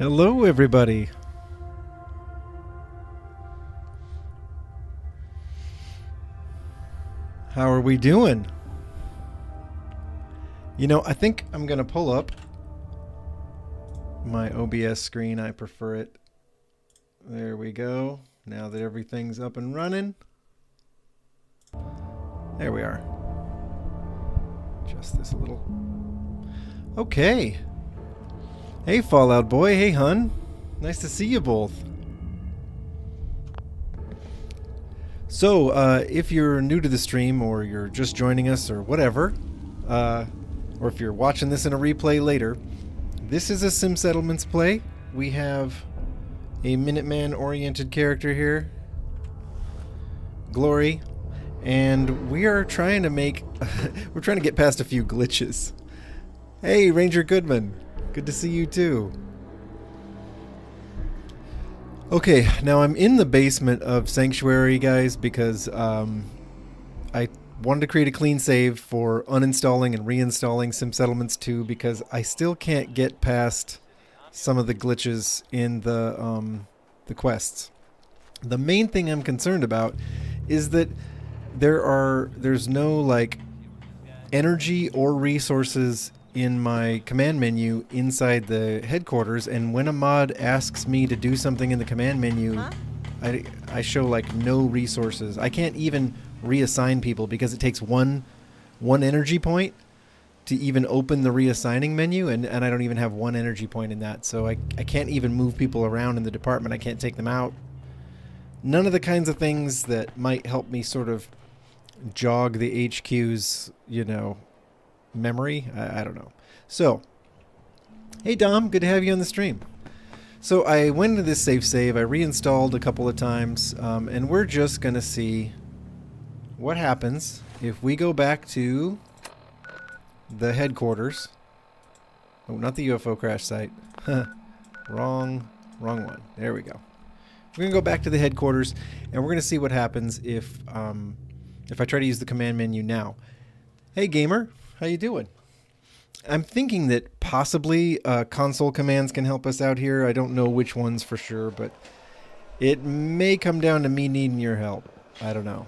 Hello, everybody. How are we doing? You know, I think I'm going to pull up my OBS screen. I prefer it. There we go. Now that everything's up and running. There we are. Adjust this a little. Okay. Hey, Fallout Boy. Hey, hun. Nice to see you both. So, if you're new to the stream or you're just joining us or whatever, or if you're watching this in a replay later, this is a Sim Settlements play. We have a Minuteman-oriented character here, Glory, and we are trying to make... we're trying to get past a few glitches. Hey, Ranger Goodman. Good to see you too. Okay, now I'm in the basement of Sanctuary, guys, because I wanted to create a clean save for uninstalling and reinstalling Sim Settlements 2 because I still can't get past some of the glitches in the quests. The main thing I'm concerned about is that there's no like energy or resources in my command menu inside the headquarters, and when a mod asks me to do something in the command menu, I show like no resources. I can't even reassign people because it takes one energy point to even open the reassigning menu, and I don't even have one energy point in that, so I can't even move people around in the department. I can't take them out. None of the kinds of things that might help me sort of jog the HQ's, you know, memory. I don't know. So, hey Dom, good to have you on the stream. So I went into this save. I reinstalled a couple of times, and we're just going to see what happens if we go back to the headquarters. Oh, not the UFO crash site. Wrong one. There we go. We're going to go back to the headquarters, and we're going to see what happens if I try to use the command menu now. Hey gamer, how you doing? I'm thinking that possibly console commands can help us out here. I don't know which ones for sure, but it may come down to me needing your help. I don't know.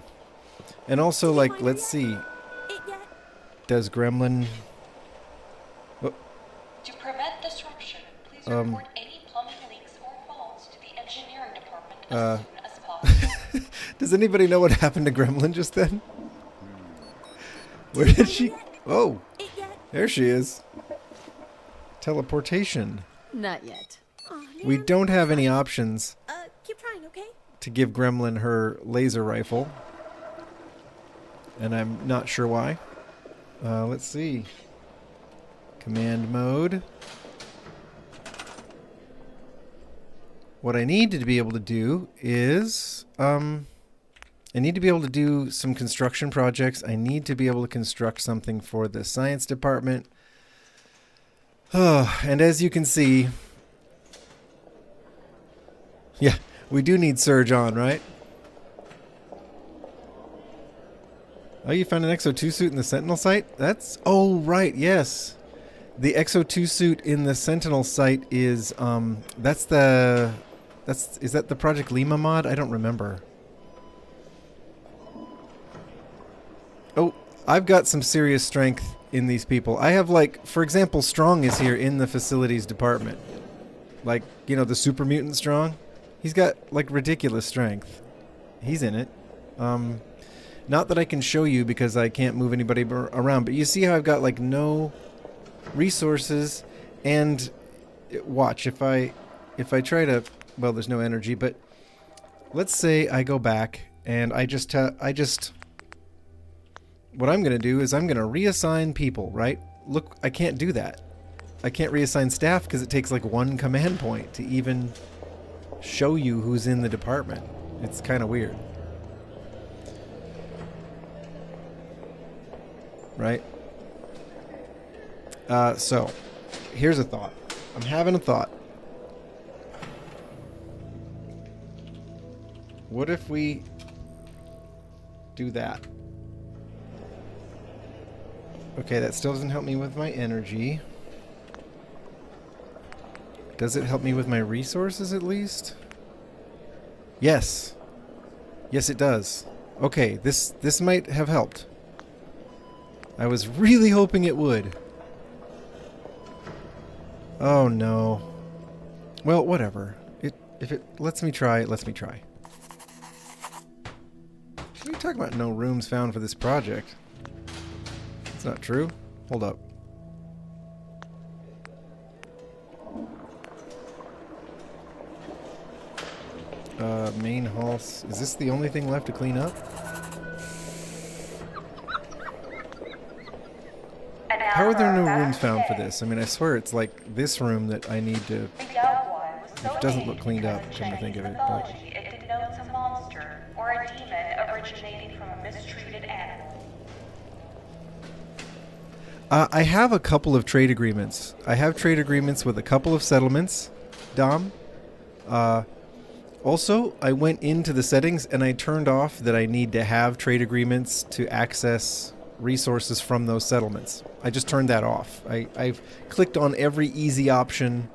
And also, like, let's see. Does Gremlin... Oh. To prevent disruption, please report any plumbing leaks or faults to the engineering department as soon as possible. Does anybody know what happened to Gremlin just then? Where did she... Oh, there she is. Teleportation. Not yet. We don't have any options Keep trying, okay? to give Gremlin her laser rifle. And I'm not sure why. Let's see. Command mode. What I need to be able to do is... I need to be able to do some construction projects. I need to be able to construct something for the science department. Oh, and as you can see... Yeah, we do need Surge on, right? Oh, you found an XO2 suit in the Sentinel site? That's... Oh, right, yes. The XO2 suit in the Sentinel site is... Is that the Project Lima mod? I don't remember. Oh, I've got some serious strength in these people. I have, like, for example, Strong is here in the facilities department. Like, you know, the super mutant Strong. He's got, like, ridiculous strength. He's in it. Not that I can show you because I can't move anybody around, but you see how I've got, like, no resources, and watch, if I try to, well, there's no energy, but let's say I go back and I just what I'm going to do is I'm going to reassign people, right? Look, I can't do that. I can't reassign staff because it takes like one command point to even show you who's in the department. It's kind of weird. Right? So, here's a thought. I'm having a thought. What if we do that? Okay, that still doesn't help me with my energy. Does it help me with my resources at least? Yes. Yes, it does. Okay, this might have helped. I was really hoping it would. Oh no. Well, whatever. If it lets me try, it lets me try. What are you talking about? No rooms found for this project. That's not true. Hold up. Main hall. Is this the only thing left to clean up? How are there no rooms found for this? I mean, I swear it's like this room that I need to... It doesn't look cleaned up, come to think of it. But... It denotes a monster or a demon originating from a mistreated animal. I have a couple of trade agreements. I have trade agreements with a couple of settlements, Dom. Also, I went into the settings and I turned off that I need to have trade agreements to access resources from those settlements. I just turned that off. I've clicked on every easy option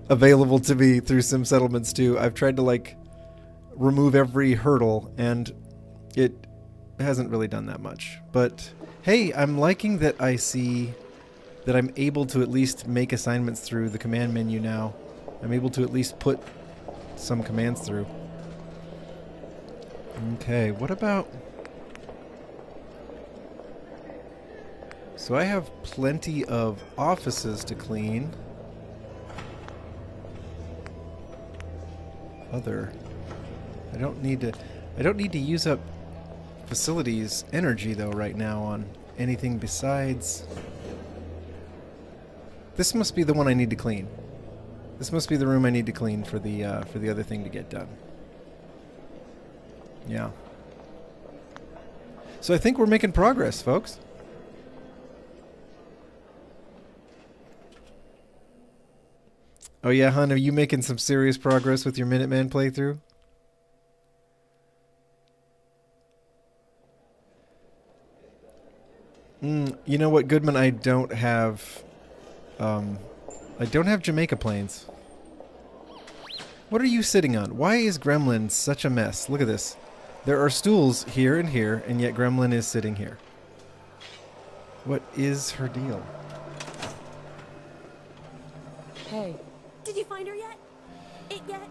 available to me through Sim Settlements 2. I've tried to like remove every hurdle and it hasn't really done that much. But hey, I'm liking that I see that I'm able to at least make assignments through the command menu now. I'm able to at least put some commands through. Okay, what about... So I have plenty of offices to clean. I don't need to use up facilities energy though right now on anything besides... This must be the one I need to clean. This must be the room I need to clean for the other thing to get done. Yeah. So I think we're making progress, folks. Oh yeah, hon, are you making some serious progress with your Minuteman playthrough? You know what, Goodman? I don't have Jamaica planes. What are you sitting on? Why is Gremlin such a mess? Look at this. There are stools here and here, and yet Gremlin is sitting here. What is her deal? Hey. Did you find her yet? It yet?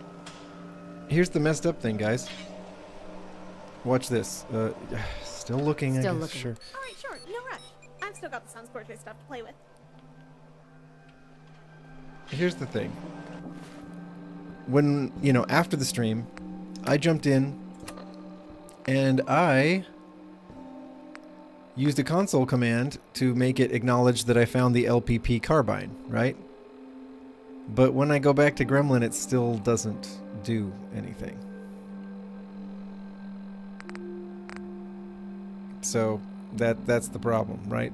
Here's the messed up thing, guys. Watch this. Still looking, I guess. Sure. Alright, sure. No rush. I've still got the Sun's portrait stuff to play with. Here's the thing. When, after the stream, I jumped in and I used a console command to make it acknowledge that I found the LPP carbine, right? But when I go back to Gremlin, it still doesn't do anything. So that's the problem, right?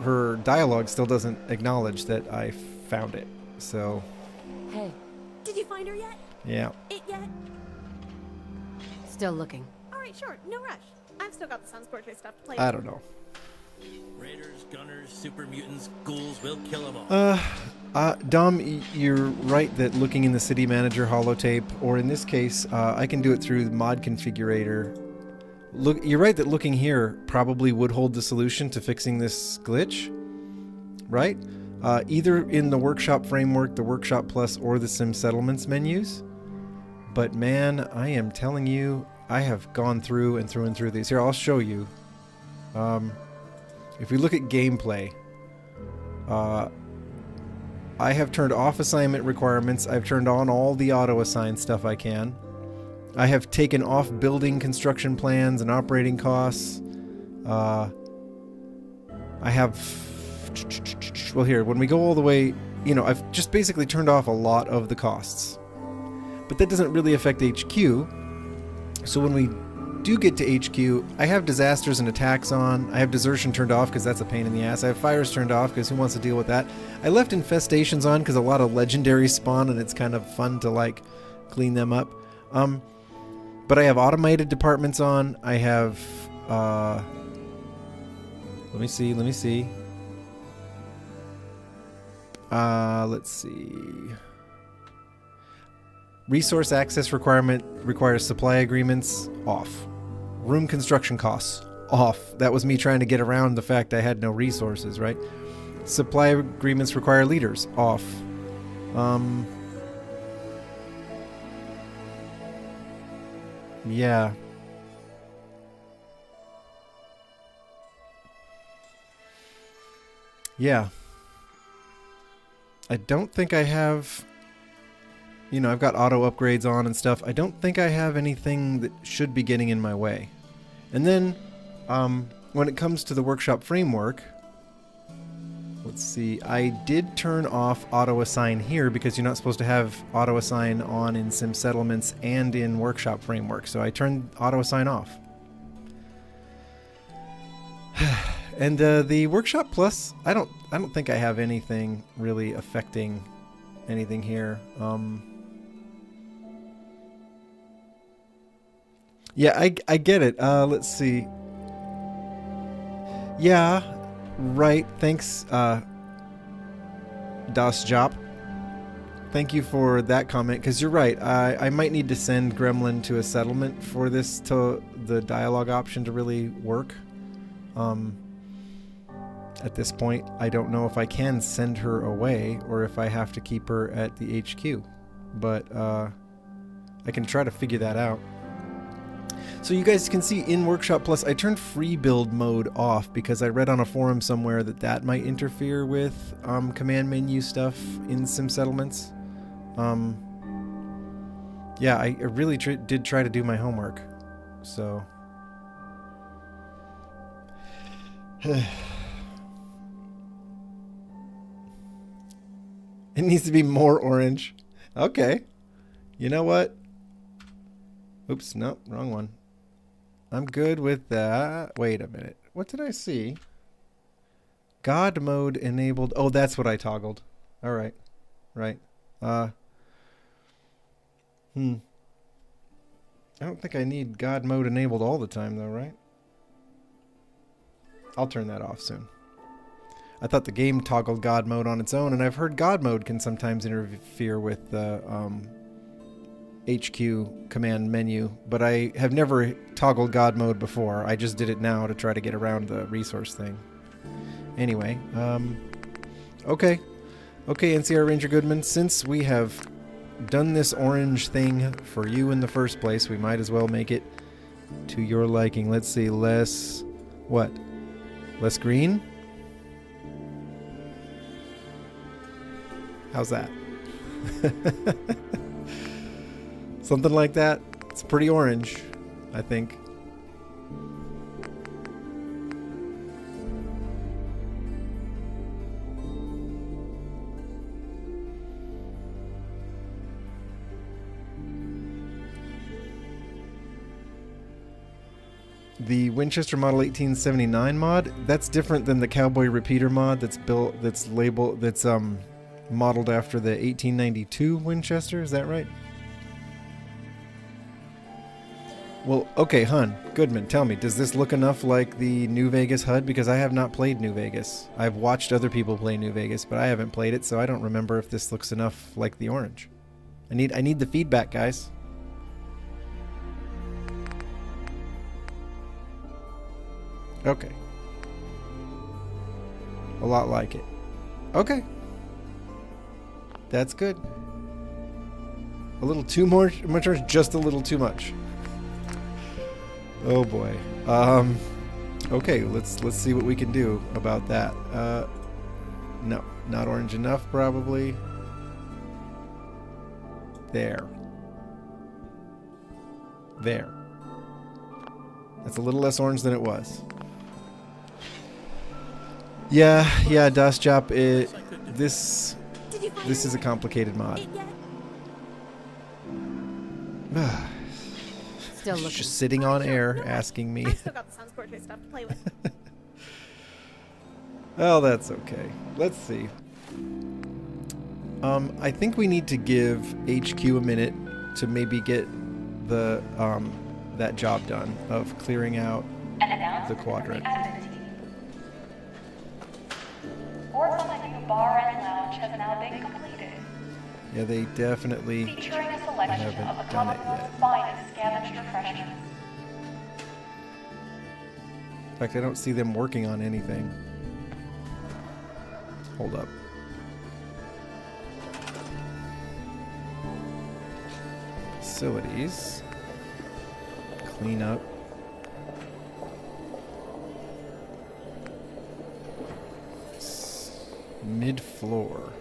Her dialogue still doesn't acknowledge that I found it. So. Hey. Did you find her yet? Yeah. It yet? Still looking. Alright, sure. No rush. I've still got the Sun's portrait stuff to play with. I don't know. Raiders, gunners, super mutants, ghouls, we'll kill them all. Dom, you're right that looking in the City Manager holotape, or in this case, I can do it through the mod configurator. Look, you're right that looking here probably would hold the solution to fixing this glitch, right? Either in the Workshop framework, the Workshop Plus, or the Sim Settlements menus. But man, I am telling you, I have gone through and through these. Here, I'll show you. If we look at gameplay, I have turned off assignment requirements. I've turned on all the auto-assign stuff I can. I have taken off building construction plans and operating costs. I have... Well, here, when we go all the way... I've just basically turned off a lot of the costs. But that doesn't really affect HQ. So when we do get to HQ, I have disasters and attacks on. I have desertion turned off because that's a pain in the ass. I have fires turned off because who wants to deal with that? I left infestations on because a lot of legendaries spawn and it's kind of fun to clean them up. But I have automated departments on. I have let me see. Let's see. Resource access requirement requires supply agreements. Off. Room construction costs. Off. That was me trying to get around the fact I had no resources, right? Supply agreements require leaders. Off. Yeah. Yeah. I don't think I have... You know, I've got auto upgrades on and stuff. I don't think I have anything that should be getting in my way. And then, when it comes to the workshop framework... Let's see, I did turn off auto assign here because you're not supposed to have auto assign on in sim settlements and in workshop framework. So I turned auto assign off. And the workshop plus, I don't think I have anything really affecting anything here. Yeah, I get it. Let's see. Yeah. Right, thanks, Das Jop. Thank you for that comment, because you're right. I might need to send Gremlin to a settlement for this to the dialogue option to really work. At this point, I don't know if I can send her away or if I have to keep her at the HQ. But I can try to figure that out. So you guys can see in Workshop Plus, I turned free build mode off because I read on a forum somewhere that might interfere with command menu stuff in sim settlements. Yeah, I really did try to do my homework. So... It needs to be more orange. Okay. You know what? Oops, no, wrong one. I'm good with that. Wait a minute. What did I see? God mode enabled. Oh, that's what I toggled. All right. Right. I don't think I need God mode enabled all the time though, right? I'll turn that off soon. I thought the game toggled God mode on its own, and I've heard God mode can sometimes interfere with the HQ command menu, but I have never toggled God mode before. I just did it now to try to get around the resource thing. Anyway, okay. Okay, NCR Ranger Goodman, since we have done this orange thing for you in the first place, we might as well make it to your liking. Let's see, less... what? Less green? How's that? Something like that. It's pretty orange, I think. The Winchester Model 1879 mod, that's different than the Cowboy Repeater mod that's built, that's labeled, that's modeled after the 1892 Winchester. Is that right? Well, okay, Hun, Goodman, tell me, does this look enough like the New Vegas HUD? Because I have not played New Vegas. I've watched other people play New Vegas, but I haven't played it, so I don't remember if this looks enough like the orange. I need the feedback, guys. Okay. A lot like it. Okay. That's good. A little too much, or just a little too much? Oh boy. Okay, let's see what we can do about that. No, not orange enough probably. There. That's a little less orange than it was. Yeah, Das Job, this is a complicated mod. Still looking. Just sitting on air asking me. I still got the Sun Scorcher stuff to play with. Well, that's okay. Let's see. I think we need to give HQ a minute to maybe get the that job done of clearing out the quadrant. Orphan Bar and Lounge has announced been completed, Yeah, they definitely featuring a selection haven't of the done it Commonwealth's yet. finest scavenged refreshments. In fact, I don't see them working on anything. Hold up. Facilities. Clean up. Mid-floor.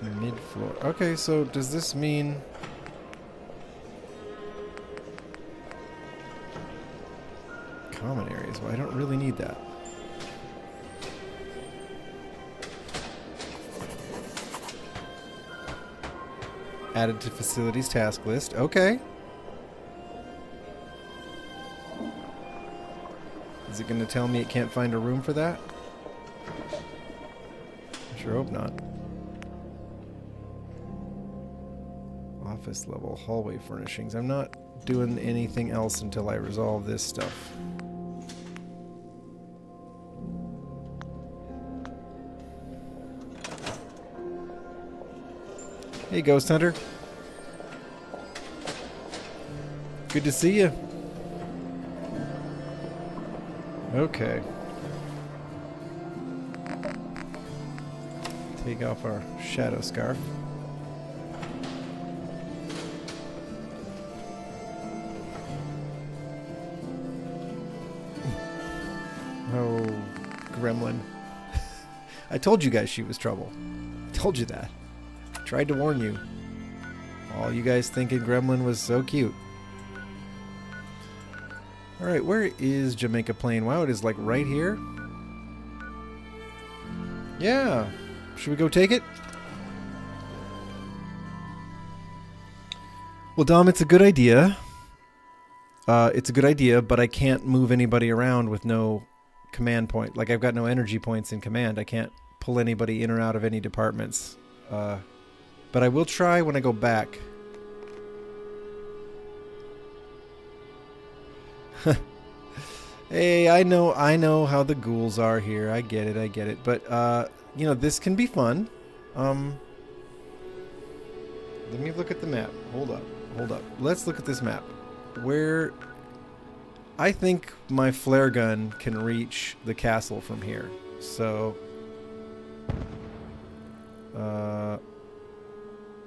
Mid-floor. Okay, so does this mean... common areas? Well, I don't really need that. Added to facilities task list. Okay. Is it going to tell me it can't find a room for that? I sure hope not. Office level hallway furnishings. I'm not doing anything else until I resolve this stuff. Hey, Ghost Hunter. Good to see you. Okay. Take off our shadow scarf. Oh, gremlin. I told you guys she was trouble. I told you that. Tried to warn you. All you guys thinking Gremlin was so cute. Alright, where is Jamaica Plain? Wow, it is like right here. Yeah. Should we go take it? Well, Dom, it's a good idea. It's a good idea, but I can't move anybody around with no command point. Like, I've got no energy points in command. I can't pull anybody in or out of any departments. But I will try when I go back. Hey, I know how the ghouls are here. I get it. But, you know, this can be fun. Let me look at the map. Hold up. Let's look at this map. Where... I think my flare gun can reach the castle from here. So...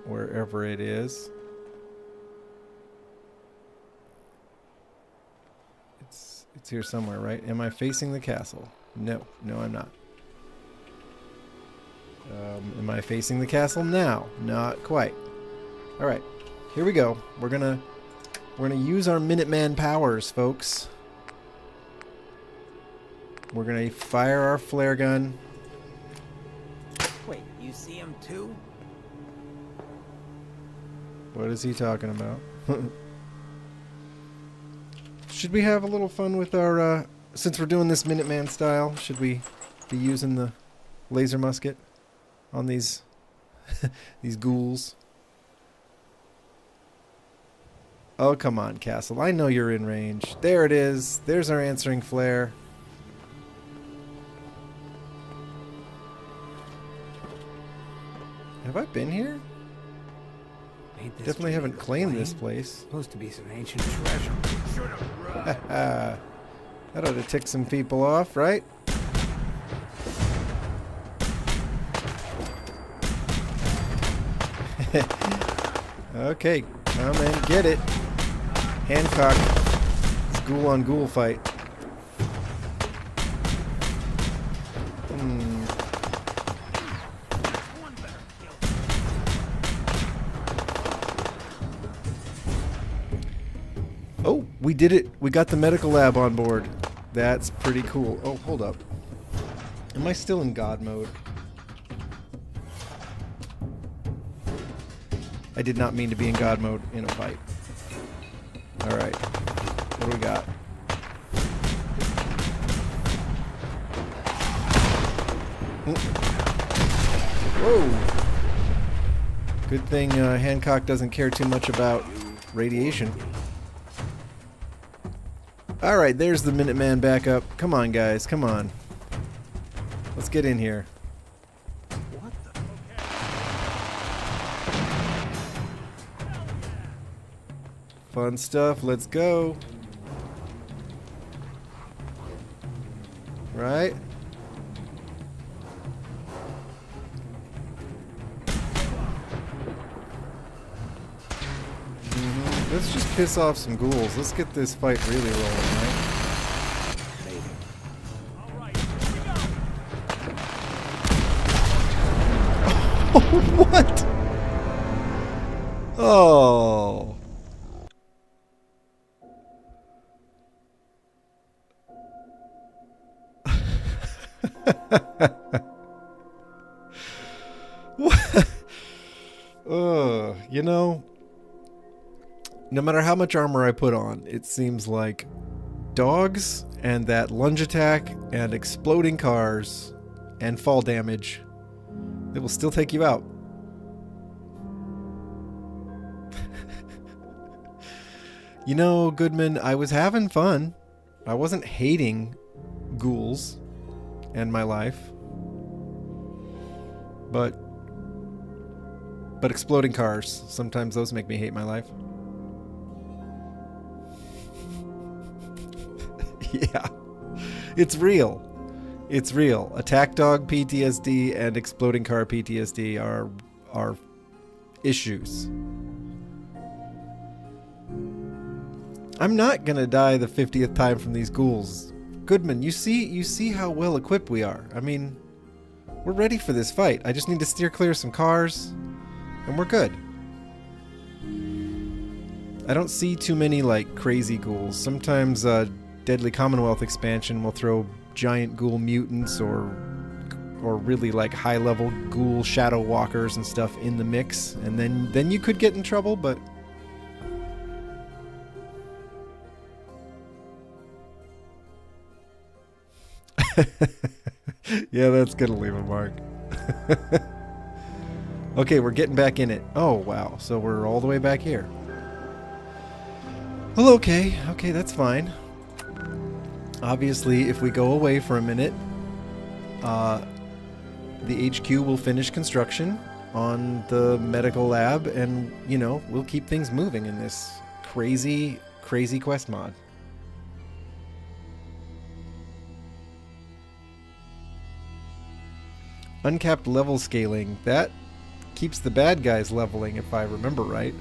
wherever it is. It's here somewhere, right? Am I facing the castle? No, I'm not. Am I facing the castle now? Not quite. All right, here we go. We're gonna use our Minuteman powers, folks. We're gonna fire our flare gun. Wait, you see him too? What is he talking about? Should we have a little fun with our, since we're doing this Minuteman style, should we be using the laser musket on these, these ghouls? Oh, come on, Castle. I know you're in range. There it is. There's our answering flare. Have I been here? Definitely haven't claimed this place. Supposed to be some ancient treasure. That ought to tick some people off, right? Okay, come and get it. Hancock. It's ghoul on ghoul fight. Oh, we did it. We got the medical lab on board. That's pretty cool. Oh, hold up. Am I still in God mode? I did not mean to be in God mode in a fight. Alright. What do we got? Whoa! Good thing Hancock doesn't care too much about radiation. Alright, there's the Minuteman backup. Come on, guys. Come on. Let's get in here. What the? Fun stuff. Let's go. Right? Let's just piss off some ghouls. Let's get this fight really rolling, right? What? Oh. What? You know, no matter how much armor I put on, it seems like dogs and that lunge attack and exploding cars and fall damage, it will still take you out. You know, Goodman, I was having fun. I wasn't hating ghouls and my life. But exploding cars, sometimes those make me hate my life. Yeah. It's real. It's real. Attack dog PTSD and exploding car PTSD are issues. I'm not gonna die the 50th time from these ghouls. Goodman, you see how well equipped we are. I mean, we're ready for this fight. I just need to steer clear of some cars, and we're good. I don't see too many, like, crazy ghouls. Sometimes, Deadly Commonwealth expansion will throw giant ghoul mutants or really, like, high-level ghoul shadow walkers and stuff in the mix, and then you could get in trouble, but... Yeah, that's gonna leave a mark. Okay, we're getting back in it. Oh, wow. So we're all the way back here. Well, okay. Okay, that's fine. Obviously, if we go away for a minute, the HQ will finish construction on the medical lab, and, you know, we'll keep things moving in this crazy, crazy quest mod. Uncapped level scaling. That keeps the bad guys leveling, if I remember right.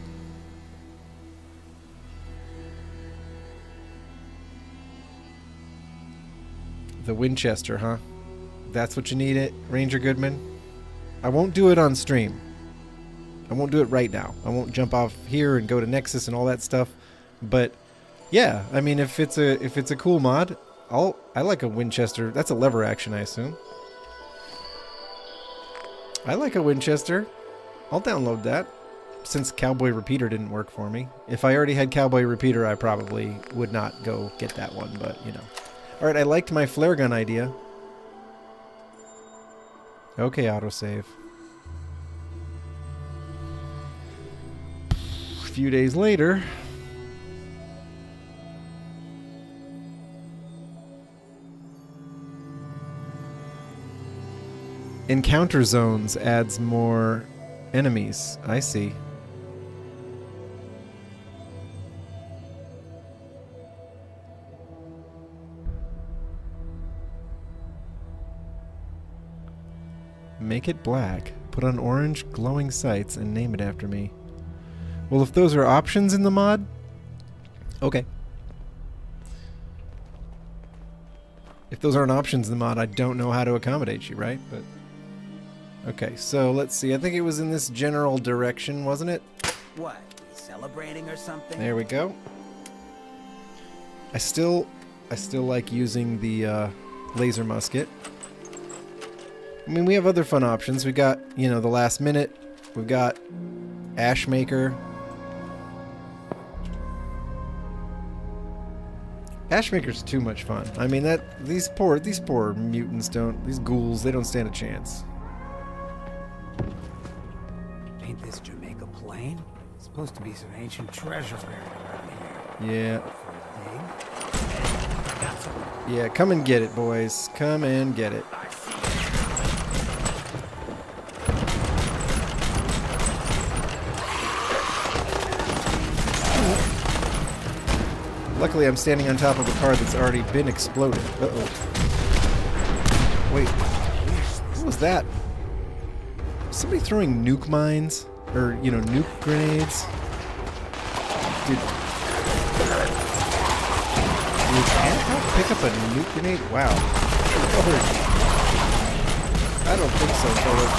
The Winchester, huh? That's what you need it, Ranger Goodman? I won't do it on stream. I won't do it right now. I won't jump off here and go to Nexus and all that stuff. But yeah, I mean, if it's a cool mod, I like a Winchester. That's a lever action, I assume. I like a Winchester. I'll download that, since Cowboy Repeater didn't work for me. If I already had Cowboy Repeater, I probably would not go get that one, but, you know. Alright, I liked my flare gun idea. Okay, autosave. A few days later... Encounter zones adds more enemies. I see. Make it black. Put on orange glowing sights and name it after me. Well, if those are options in the mod, okay. If those aren't options in the mod, I don't know how to accommodate you, right? But okay, so let's see. I think it was in this general direction, wasn't it? What? Celebrating or something? There we go. I still like using the laser musket. I mean, we have other fun options. We got, you know, the last minute. We've got Ashmaker. Ashmaker's too much fun. I mean, these poor mutants these ghouls, they don't stand a chance. Ain't this Jamaica plain? It's supposed to be some ancient treasure buried around here. Yeah. Yeah, come and get it, boys. Come and get it. Luckily, I'm standing on top of a car that's already been exploded. Uh-oh. Wait. What was that? Was somebody throwing nuke mines? Or, you know, nuke grenades? Dude, Hancock pick up a nuke grenade? Wow. I don't think so, fellas.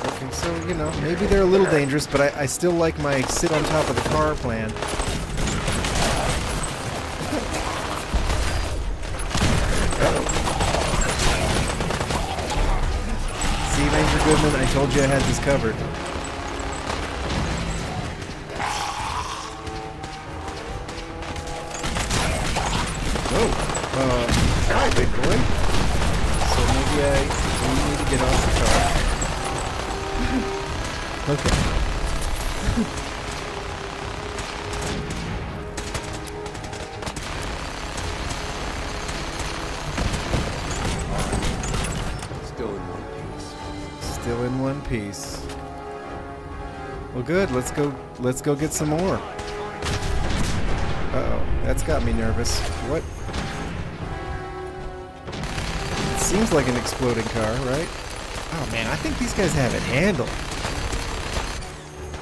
Okay, so, you know, maybe they're a little dangerous, but I still like my sit on top of the car plan. See, Ranger Goodman, I told you I had this covered. Hi, big boy. So maybe we need to get off the car. Okay. Still in one piece. Still in one piece. Well, good. Let's go get some more. Uh-oh. That's got me nervous. What? Seems like an exploding car, right? Oh man, I think these guys have it handled.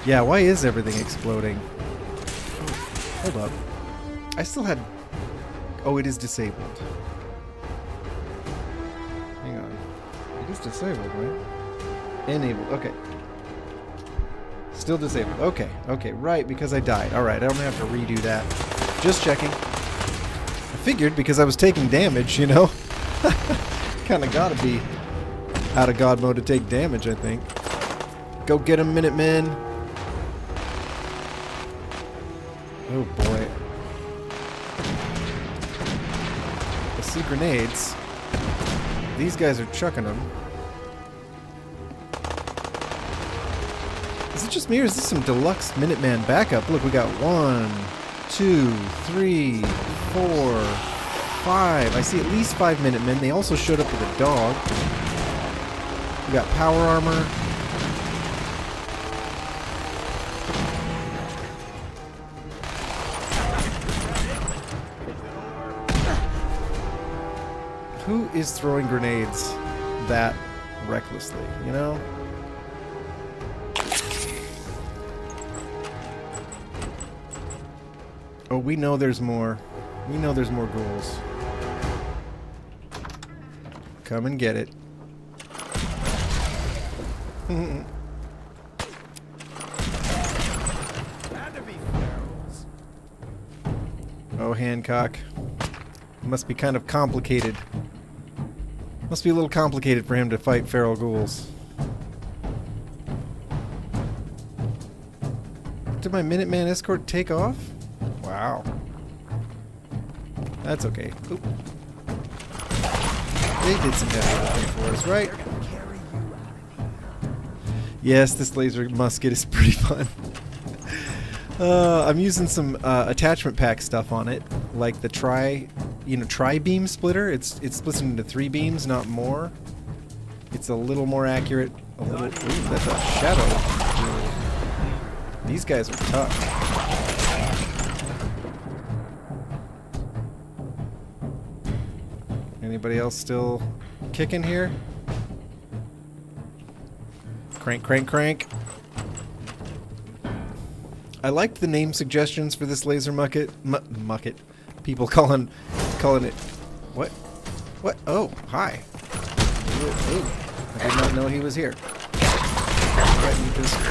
Yeah, why is everything exploding? Hold up. I still had... Oh, it is disabled. Hang on. It is disabled, right? Enabled. Okay. Still disabled. Okay. Okay, right, because I died. Alright, I don't have to redo that. Just checking. I figured because I was taking damage, you know? Kind of gotta be out of God mode to take damage, I think. Go get him, Minutemen. Oh boy. I see grenades. These guys are chucking them. Is it just me or is this some deluxe Minuteman backup? Look, we got 1, 2, 3, 4, 5. I see at least 5 Minutemen. They also showed up with a dog. We got power armor. Who is throwing grenades that recklessly, you know? Oh, we know there's more. We know there's more ghouls. Come and get it. Oh, Hancock. Must be kind of complicated. Must be a little complicated for him to fight feral ghouls. Did my Minuteman escort take off? Wow. That's okay. Oop. They did some heavy lifting for us, right? Yes, this laser musket is pretty fun. I'm using some attachment pack stuff on it, like the tri-beam splitter. It splits into 3 beams, not more. It's a little more accurate. A little. Ooh, that's a shadow. These guys are tough. Anybody else still kicking here? Crank, crank, crank. I liked the name suggestions for this laser mucket. Mucket. People calling it. What? What? Oh, hi. Ooh, I did not know he was here. Right, you just some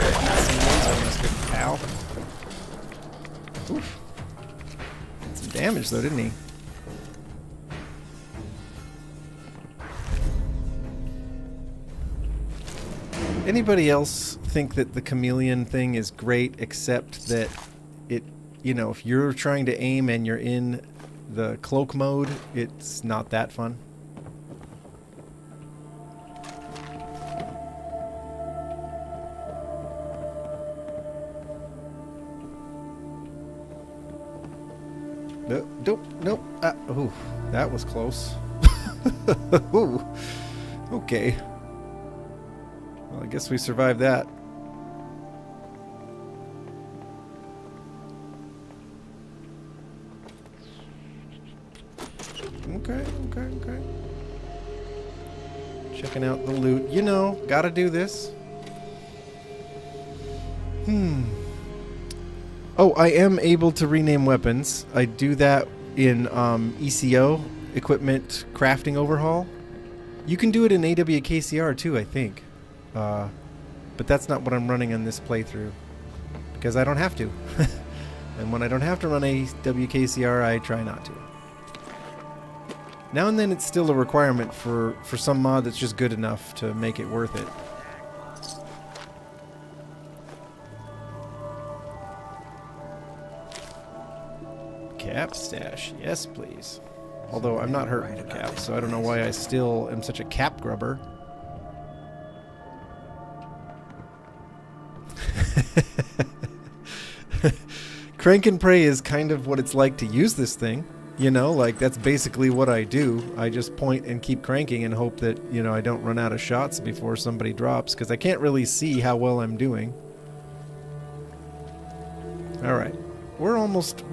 laser musket, pal. Oof. Did some damage though, didn't he? Anybody else think that the chameleon thing is great, except that it, you know, if you're trying to aim and you're in the cloak mode, it's not that fun? Nope, nope. Ooh, that was close. Ooh, okay. Well, I guess we survived that. Checking out the loot. You know, gotta do this. Oh, I am able to rename weapons. I do that in ECO, Equipment Crafting Overhaul. You can do it in AWKCR too, I think. But that's not what I'm running in this playthrough. Because I don't have to. And when I don't have to run AWKCR, I try not to. Now and then it's still a requirement for some mod that's just good enough to make it worth it. Cap stash, yes please. Although I'm not hurting for caps, so I don't know why I still am such a cap grubber. Crank and pray is kind of what it's like to use this thing. You know, like that's basically what I do. I just point and keep cranking and hope that, you know, I don't run out of shots before somebody drops, because I can't really see how well I'm doing. Alright. We're almost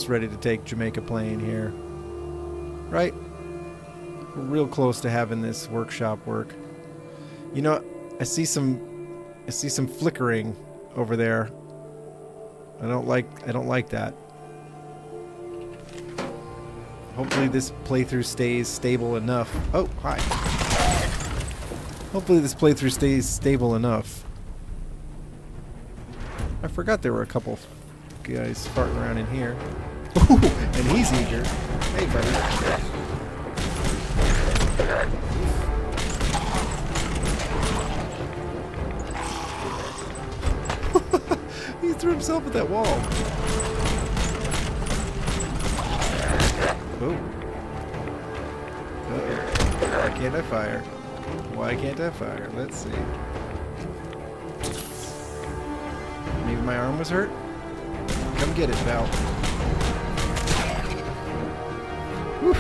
ready to take Jamaica Plain here. Right? We're real close to having this workshop work. You know, I see some flickering over there. I don't like that. Hopefully this playthrough stays stable enough. Oh, hi. Hopefully this playthrough stays stable enough. I forgot there were a couple guys farting around in here. Ooh, and he's eager. Hey, buddy. He threw himself at that wall. Oh. Uh-oh. Why can't I fire? Why can't I fire? Let's see. Maybe my arm was hurt? Come get it, Val. Whew.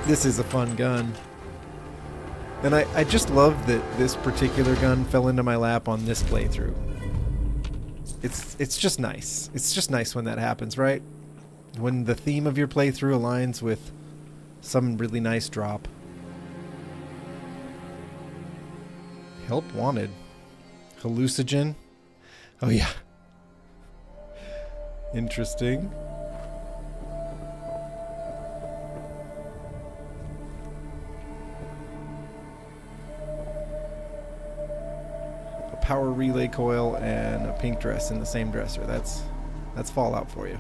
This is a fun gun. And I just love that this particular gun fell into my lap on this playthrough. It's just nice. It's just nice when that happens, right? When the theme of your playthrough aligns with some really nice drop. Help wanted. Hallucinogen. Oh yeah. Interesting. Power relay coil and a pink dress in the same dresser. That's Fallout for you.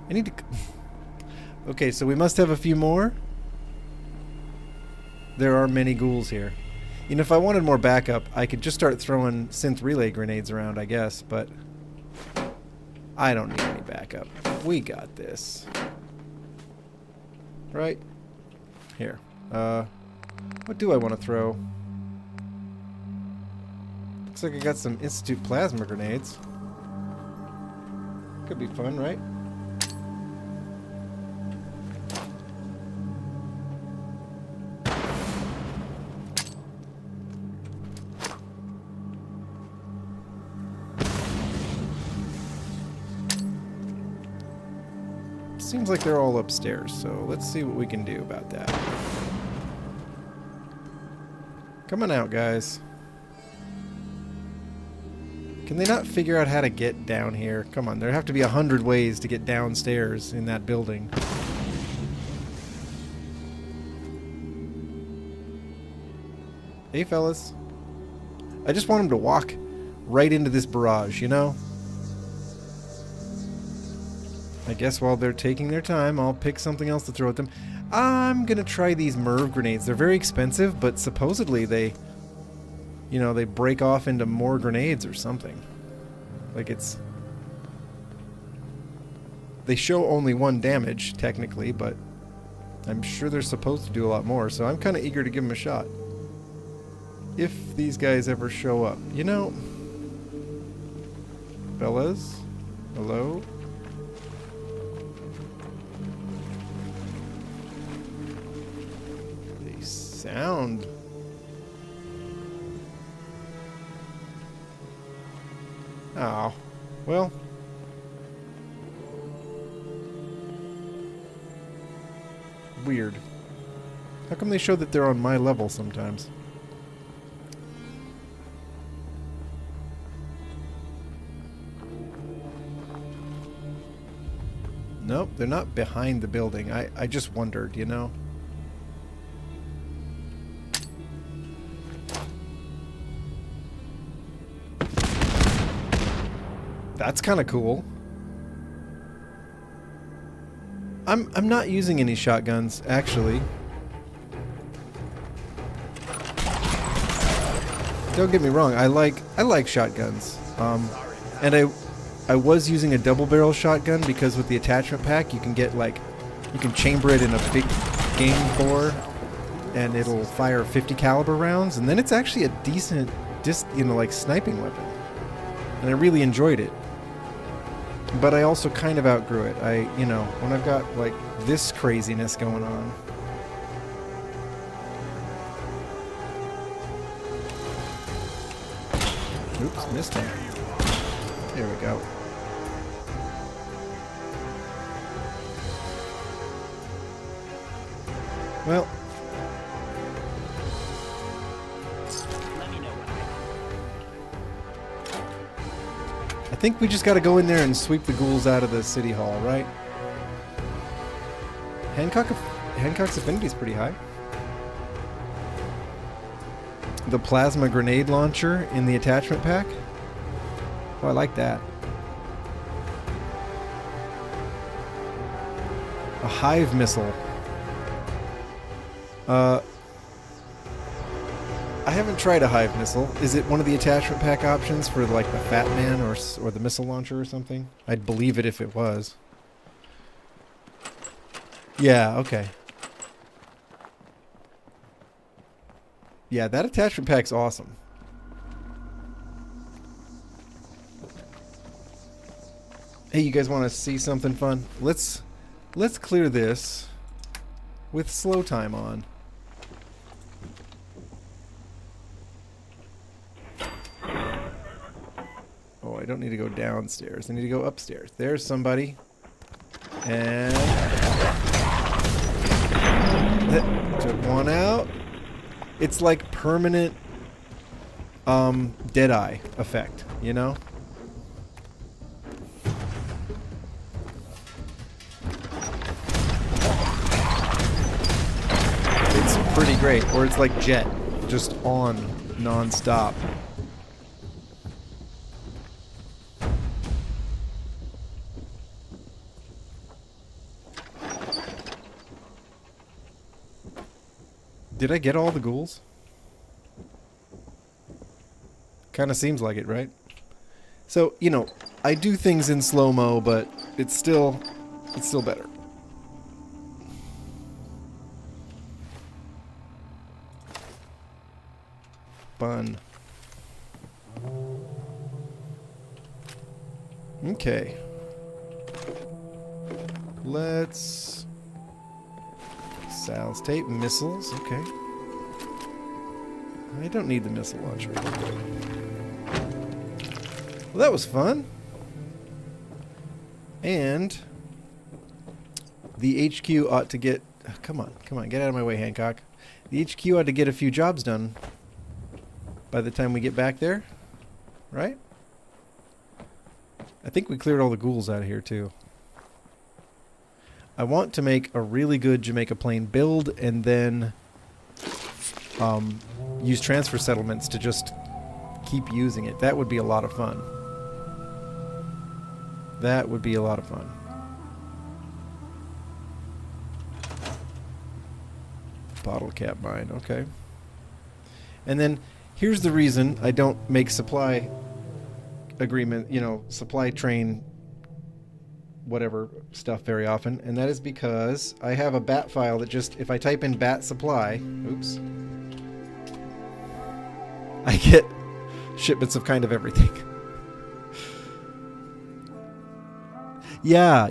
I need to... Okay, so we must have a few more. There are many ghouls here. You know, if I wanted more backup, I could just start throwing synth relay grenades around, I guess, but I don't need any backup. We got this. Right? Here. What do I want to throw? Looks like I got some Institute plasma grenades. Could be fun, right? Seems like they're all upstairs, so let's see what we can do about that. Come on out, guys. Can they not figure out how to get down here? Come on, there have to be 100 ways to get downstairs in that building. Hey, fellas. I just want them to walk right into this barrage, you know? I guess while they're taking their time, I'll pick something else to throw at them. I'm gonna try these MIRV grenades. They're very expensive, but supposedly they... You know, they break off into more grenades or something. Like it's... They show only 1 damage, technically, but I'm sure they're supposed to do a lot more, so I'm kind of eager to give them a shot. If these guys ever show up. You know... Fellas? Hello? They sound... Oh, well. weird. How come they show that they're on my level sometimes? Nope, they're not behind the building. I just wondered, you know? That's kind of cool. I'm not using any shotguns, actually. Don't get me wrong, I like shotguns. And I was using a double barrel shotgun because with the attachment pack you can get you can chamber it in a big game bore and it'll fire 50 caliber rounds, and then it's actually a decent sniping weapon. And I really enjoyed it. But I also kind of outgrew it. When I've got this craziness going on. Oops, missed him. There we go. Well, I think we just got to go in there and sweep the ghouls out of the city hall, right? Hancock's affinity is pretty high. The plasma grenade launcher in the attachment pack. Oh, I like that. A hive missile. I haven't tried a hive missile. Is it one of the attachment pack options for the Fat Man or the missile launcher or something? I'd believe it if it was. Yeah, okay. Yeah, that attachment pack's awesome. Hey, you guys want to see something fun? Let's clear this with slow time on. Oh, I don't need to go downstairs. I need to go upstairs. There's somebody. And took one out. It's like permanent Deadeye effect, you know? It's pretty great. Or it's like Jet, just on non-stop. Did I get all the ghouls? Kind of seems like it, right? So, I do things in slow-mo, but it's still better. Fun. Okay. Let's... Sal's tape, missiles, okay. I don't need the missile launcher. Well, that was fun. And the HQ ought to get... Come on, get out of my way, Hancock. The HQ ought to get a few jobs done by the time we get back there, right? I think we cleared all the ghouls out of here, too. I want to make a really good Jamaica plane build and then use transfer settlements to just keep using it. That would be a lot of fun. That would be a lot of fun. Bottle cap mine, okay. And then here's the reason I don't make supply agreement, supply train whatever stuff very often, and that is because I have a bat file that just, if I type in bat supply, oops, I get shipments of kind of everything. Yeah.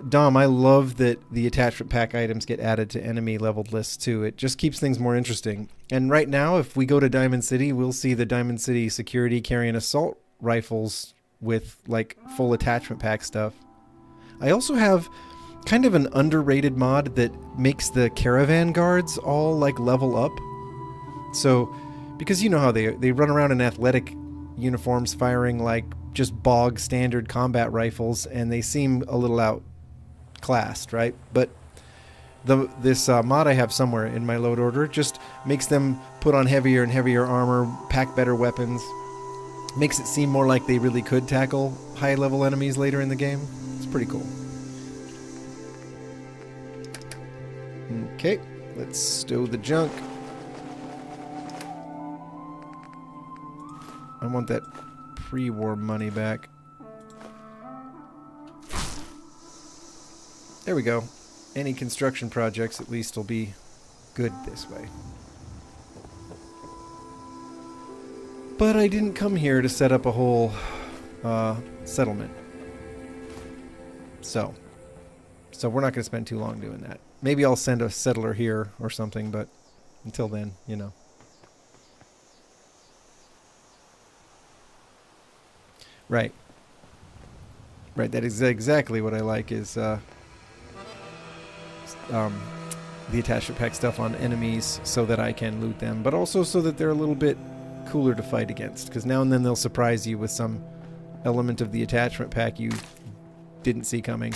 Dom, I love that the attachment pack items get added to enemy leveled lists too. It just keeps things more interesting. And right now, if we go to Diamond City, we'll see the Diamond City security carrying assault rifles with full attachment pack stuff. I also have kind of an underrated mod that makes the caravan guards all like level up. So, because you know how they run around in athletic uniforms firing like just bog standard combat rifles, and they seem a little outclassed, right? But this mod I have somewhere in my load order just makes them put on heavier and heavier armor, pack better weapons, makes it seem more like they really could tackle high-level enemies later in the game. It's pretty cool. Okay, let's stow the junk. I want that pre-war money back. There we go. Any construction projects at least will be good this way. But I didn't come here to set up a whole settlement. So we're not going to spend too long doing that. Maybe I'll send a settler here or something, but until then, you know. Right. Right, that is exactly what I like is the attachment pack stuff on enemies so that I can loot them, but also so that they're a little bit cooler to fight against, because now and then they'll surprise you with some element of the attachment pack you didn't see coming.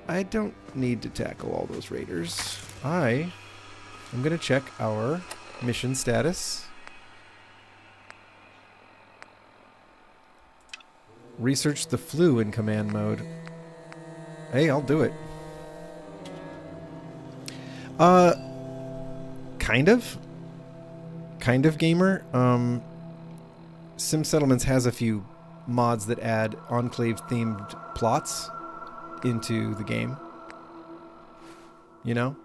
I don't need to tackle all those raiders. I'm going to check our mission status. Research the flu in command mode. Hey, I'll do it. Kind of. Kind of, gamer. Sim Settlements has a few mods that add Enclave-themed plots into the game. You know?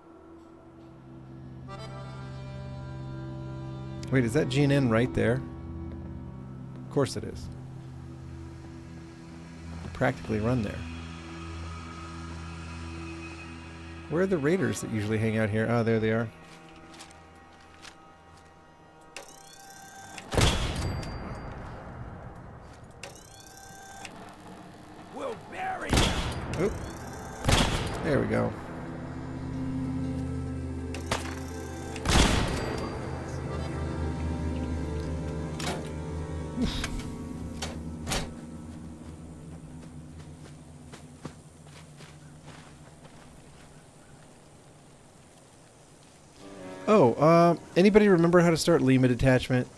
Wait, is that GNN right there? Of course it is. Practically run there. Where are the raiders that usually hang out here? Oh, there they are. We'll bury you. Oop. There we go. Oh, anybody remember how to start Lima detachment?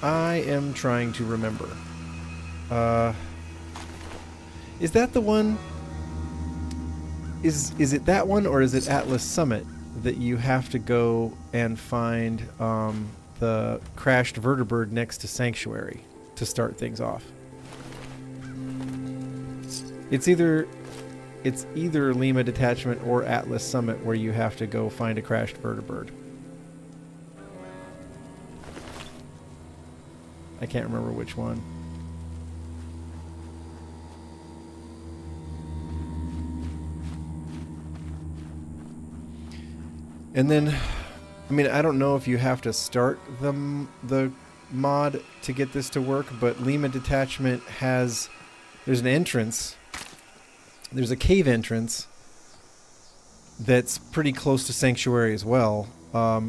I am trying to remember. Is that the one? Is it that one, or is it Atlas Summit that you have to go and find the crashed vertibird next to Sanctuary to start things off? It's either Lima detachment or Atlas Summit where you have to go find a crashed vertibird. I can't remember which one. And then, I mean, I don't know if you have to start the mod to get this to work, but Lima detachment there's an entrance. There's a cave entrance that's pretty close to Sanctuary as well.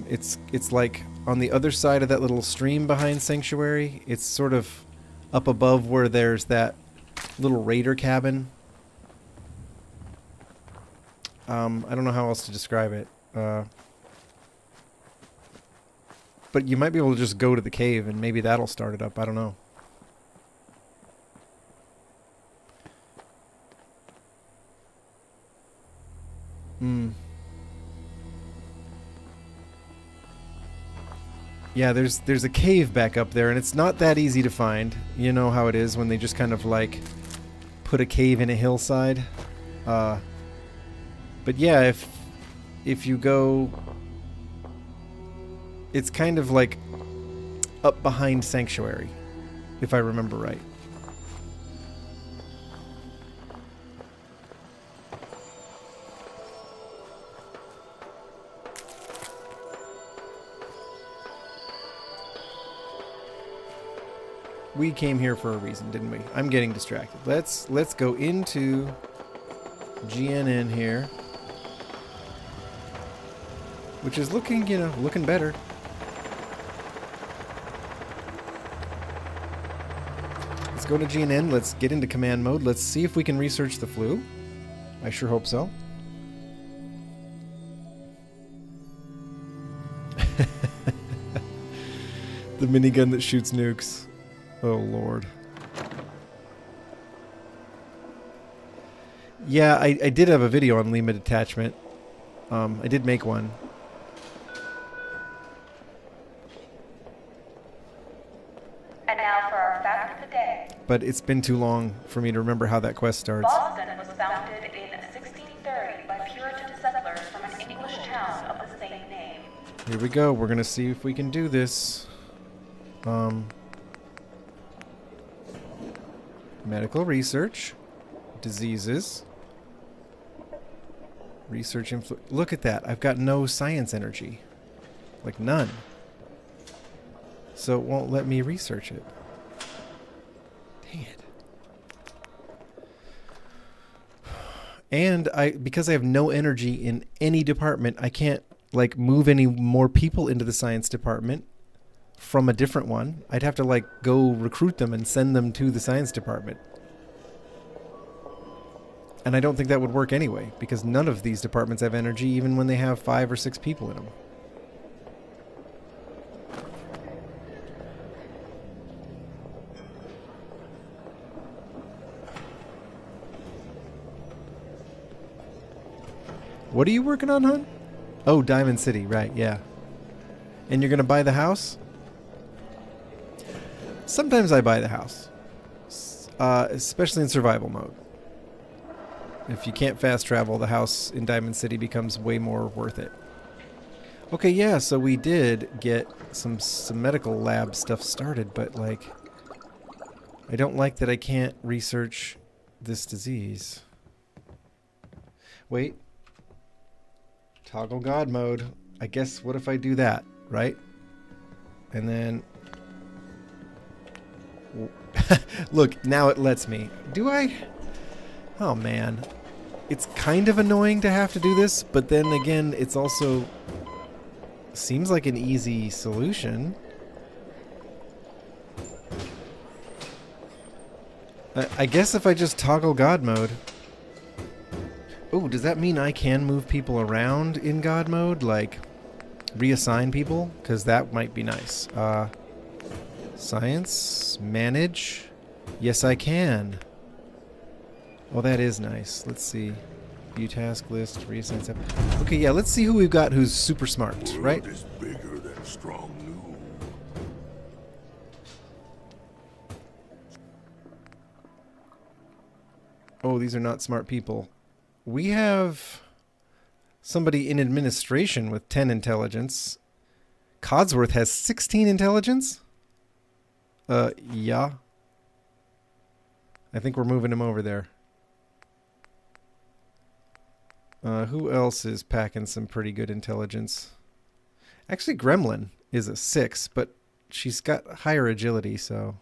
It's like on the other side of that little stream behind Sanctuary. It's sort of up above where there's that little raider cabin. I don't know how else to describe it. But you might be able to just go to the cave and maybe that'll start it up. I don't know. Yeah, there's a cave back up there, and it's not that easy to find. You know how it is when they just kind of like put a cave in a hillside. But yeah, if you go, it's kind of like up behind Sanctuary, if I remember right. We came here for a reason, didn't we? I'm getting distracted. Let's go into GNN here, which is looking, you know, looking better. Let's go to GNN. Let's get into command mode. Let's see if we can research the flu. I sure hope so. The minigun that shoots nukes. Oh, Lord. Yeah, I did have a video on Lima detachment. I did make one. And now for our fact of the day. But it's been too long for me to remember how that quest starts. Boston was founded in 1630 by Puritan settlers from an English town of the same name. Here we go. We're going to see if we can do this. Medical research. Diseases. Research look at that. I've got no science energy. Like none. So it won't let me research it. Dang it. And because I have no energy in any department, I can't like move any more people into the science department from a different one. I'd have to like go recruit them and send them to the science department. And I don't think that would work anyway, because none of these departments have energy even when they have 5 or 6 people in them. What are you working on, hon? Oh, Diamond City, right, yeah. And you're going to buy the house? Sometimes I buy the house. Especially in survival mode. If you can't fast travel, the house in Diamond City becomes way more worth it. Okay, yeah, so we did get some medical lab stuff started, but, like, I don't like that I can't research this disease. Wait. Toggle God mode. I guess, what if I do that, right? And then... Look, now it lets me. Do I? Oh, man. It's kind of annoying to have to do this, but then again, it's also... seems like an easy solution. I guess if I just toggle God mode... Oh, does that mean I can move people around in God mode? Like, reassign people? Because that might be nice. Science? Manage? Yes, I can. Oh, that is nice. Let's see. View task list, reassign stuff. Okay, yeah, let's see who we've got who's super smart, right? Is bigger than strong new. Oh, these are not smart people. We have somebody in administration with 10 intelligence. Codsworth has 16 intelligence? Yeah. I think we're moving him over there. Who else is packing some pretty good intelligence? Actually, Gremlin is a 6, but she's got higher agility, so...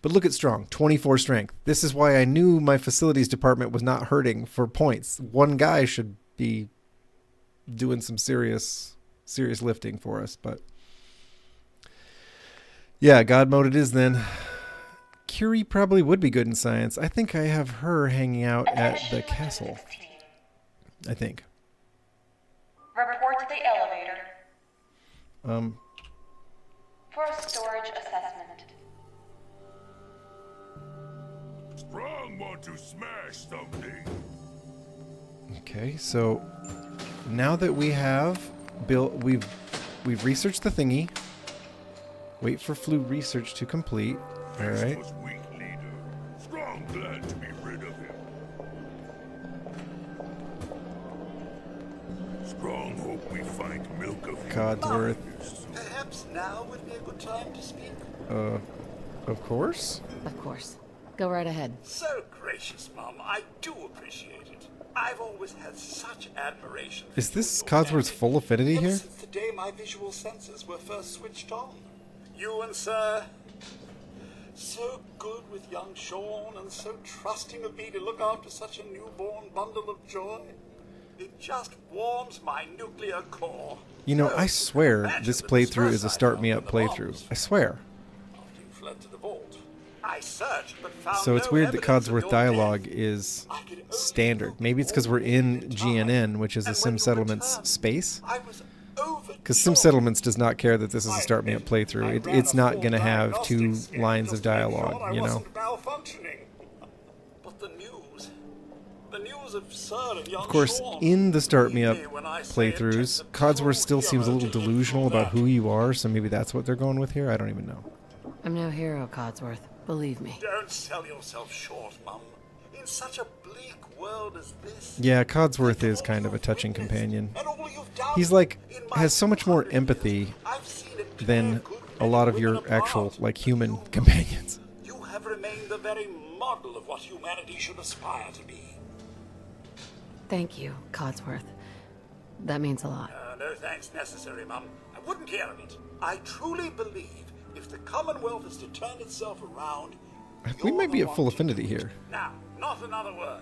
But look at Strong, 24 strength. This is why I knew my facilities department was not hurting for points. One guy should be doing some serious lifting for us, but... Yeah, God mode it is then. Curie probably would be good in science. I think I have her hanging out at the castle. I think. Report to the elevator. For a storage assessment. Strong want to smash something. Okay, so now that we have built, we've researched the thingy. Wait for flu research to complete. All right. Was weak leader. Strong glad to be rid of him. Strong hope we find milk of him. Codsworth. Perhaps now would be a good time to speak. Of course. Of course. Go right ahead. So gracious, Mom. I do appreciate it. I've always had such admiration for Is this you and your Codsworth's family. full affinity Ever here? since the day my visual senses were first switched on. You and Sir... So good with young Sean and so trusting of me to look after such a newborn bundle of joy. It just warms my nuclear core. You know, I swear Imagine this the playthrough is a distress I start me felt up in the playthrough. bombs. I swear. After you fled to the vault, I searched but found So it's no weird that evidence of Codsworth your dialogue death. is I could only standard. hope Maybe it's because all we're in in time. GNN, which is a And Sim when you Settlements returned, space. I was overjoyed. Because Sim Settlements does not care that this is a I start me up admit, playthrough. I It, ran it's a not full going to have diagnostic 2 scan lines just of to make sure dialogue, I you know. wasn't malfunctioning. But the news of Sir and young Of course, Sean, in the start me up believe me when I say it playthroughs, takes a Codsworth true still seems a hero little to live delusional through about that. who you are, so maybe that's what they're going with here. I don't even know. I'm no hero, Codsworth. Believe me. Don't sell yourself short, Mum. In such a bleak world as this. Yeah, Codsworth is all kind of a you've touching witnessed companion. and all you've done He's like, in my has so much more 200 empathy years, I've seen it than tear good a men lot and of your women actual, apart. like, human You- companions. You have remained the very model of what humanity should aspire to be. Thank you, Codsworth. That means a lot. No thanks necessary, Mum. I wouldn't hear of it. I truly believe if the Commonwealth is to turn itself around, We you're might be the at one full to affinity do it. here. Now, not another word.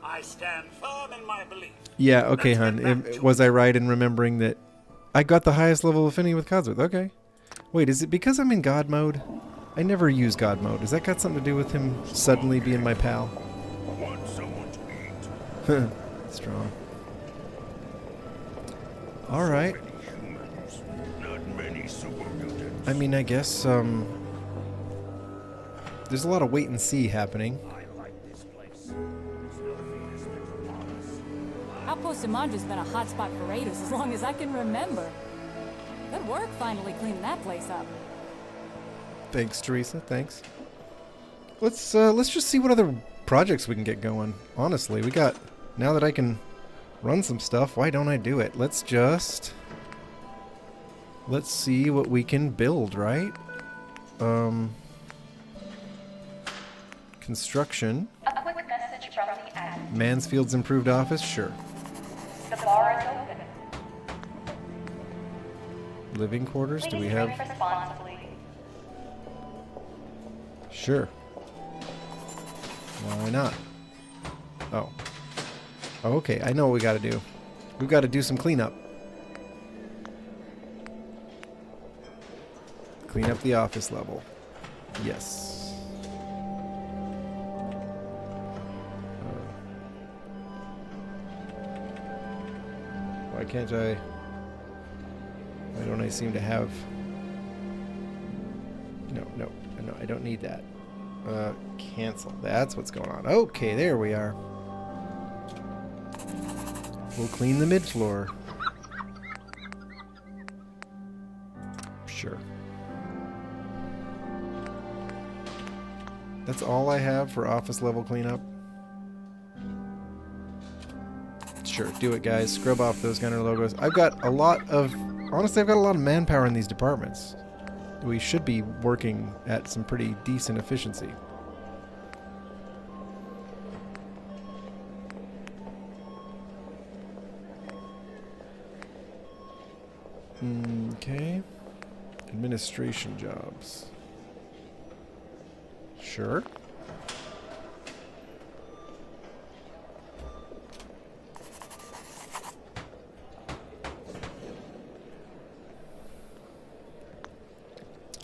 I stand firm in my belief. Yeah, okay, Let's hon. get back to Was it. I right in remembering that I got the highest level of affinity with Codsworth? Okay. Wait, is it because I'm in God mode? I never use God mode. Has that got something to do with him suddenly being my pal? Want someone to eat? Strong. Alright. Many humans, not many super mutants. I mean, I guess, there's a lot of wait and see happening. Outpost Imandra's been a hotspot for raiders as long as I can remember. Good work finally cleaning that place up. Thanks, Teresa. Thanks. Let's just see what other projects we can get going. Honestly, now that I can run some stuff, why don't I do it? Let's see what we can build, right? Construction. A quick message from the admin. Mansfield's improved office, sure. The bar is open. Living quarters, do Please we have? drink responsibly. Sure. Why not? Oh. Oh, okay, I know what we gotta do. We've got to do some cleanup. Clean up the office level. Yes. Why can't I? Why don't I seem to have? No, I don't need that. Cancel. That's what's going on. Okay, there we are. We'll clean the mid-floor. Sure. That's all I have for office level cleanup. Sure, do it, guys. Scrub off those gunner logos. I've got a lot of... Honestly, I've got a lot of manpower in these departments. We should be working at some pretty decent efficiency. Okay. Administration jobs. Sure.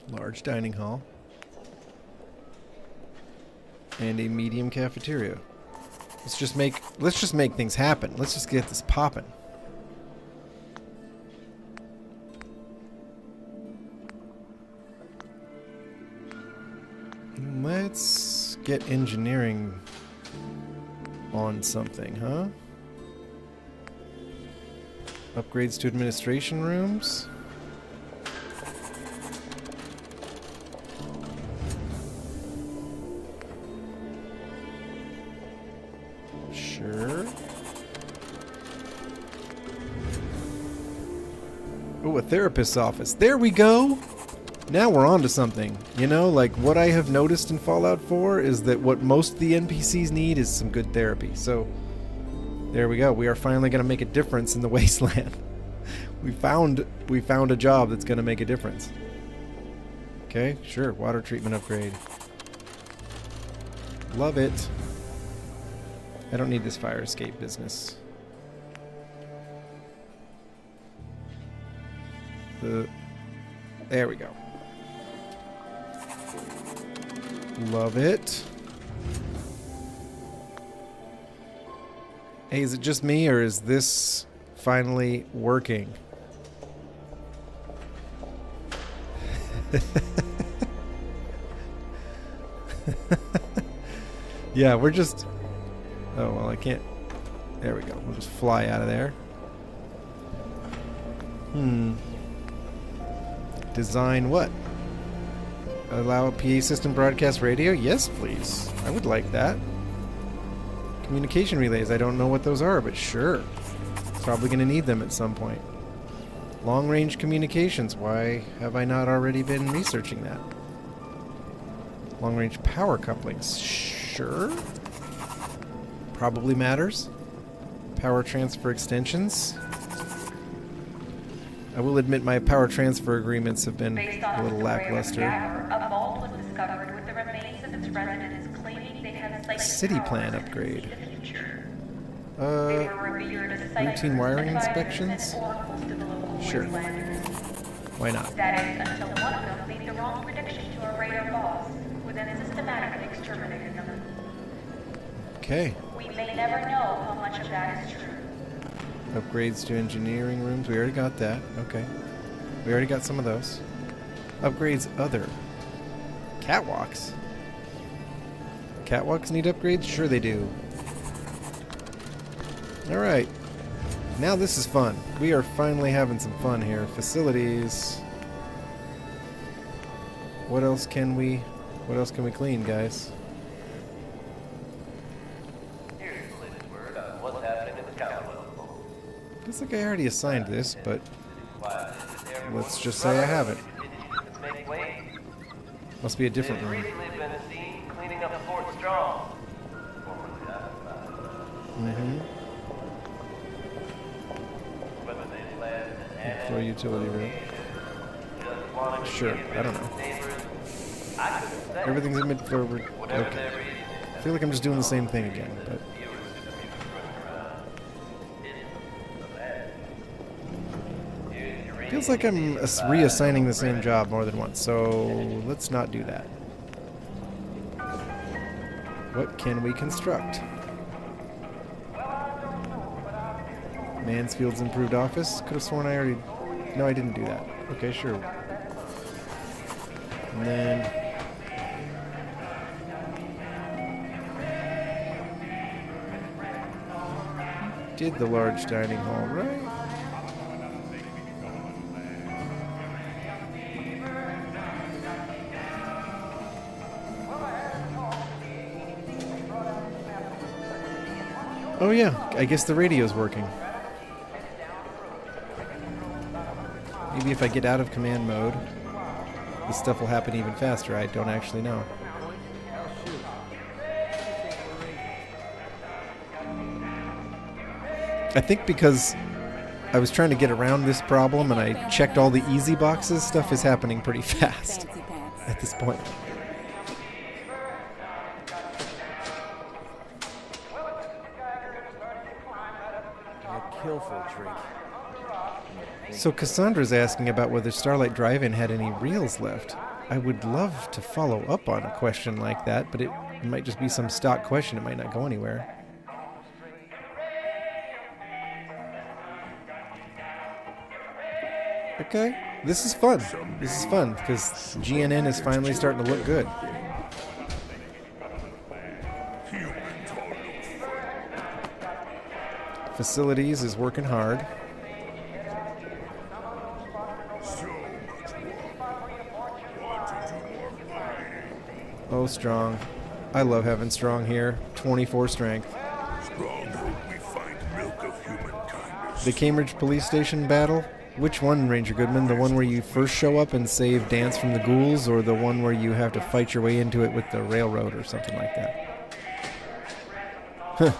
Large dining hall. And a medium cafeteria. Let's just make things happen. Let's just get this popping. Let's get engineering on something, huh? Upgrades to administration rooms. Sure. Oh, a therapist's office. There we go! Now we're on to something. You know, like what I have noticed in Fallout 4 is that what most of the NPCs need is some good therapy. So, there we go. We are finally going to make a difference in the wasteland. we found a job that's going to make a difference. Okay, sure. Water treatment upgrade. Love it. I don't need this fire escape business. There we go. Love it. Hey, is it just me, or is this finally working? Yeah, we're just... Oh, well, I can't... There we go. We'll just fly out of there. Design what? Allow a PA system broadcast radio? Yes, please. I would like that. Communication relays. I don't know what those are, but sure. Probably going to need them at some point. Long-range communications. Why have I not already been researching that? Long-range power couplings. Sure. Probably matters. Power transfer extensions. I will admit my power transfer agreements have been a little lackluster. A vault was discovered with the remains of its residents claiming they had sighted City power plan into upgrade. the future. They were revered as psychics, Routine wiring advisors, inspections? and oracles to the local Sure. wastelanders. Why not? That is, until one of them made the wrong prediction to a raider boss, who then systematically exterminated them. Okay. We may never know how much of that is true. Upgrades to engineering rooms. We already got that. Okay. We already got some of those. Upgrades other. Catwalks. Catwalks need upgrades? Sure they do. Alright. Now this is fun. We are finally having some fun here. Facilities. What else can we clean, guys? Looks like I already assigned this, but let's just say I haven't. Must be a different room. Floor utility room. Sure, I don't know. Everything's in mid-floor. Okay. I feel like I'm just doing the same thing again, but... Feels like I'm reassigning the same job more than once, so let's not do that. What can we construct? Mansfield's improved office? Could have sworn I already... No, I didn't do that. Okay, sure. And then... Did the large dining hall, right? Oh yeah, I guess the radio's working. Maybe if I get out of command mode, this stuff will happen even faster. I don't actually know. I think because I was trying to get around this problem and I checked all the easy boxes, stuff is happening pretty fast Fancy pants. at this point. Kill for a drink. So Cassandra's asking about whether Starlight Drive-In had any reels left. I would love to follow up on a question like that, but it might just be some stock question. It might not go anywhere. Okay, this is fun. This is fun, because GNN is finally starting to look good. Facilities is working hard. Oh, strong. I love having strong here. 24 strength. The Cambridge police station battle? Which one, Ranger Goodman? The one where you first show up and save Dance from the ghouls, or the one where you have to fight your way into it with the railroad or something like that? Huh.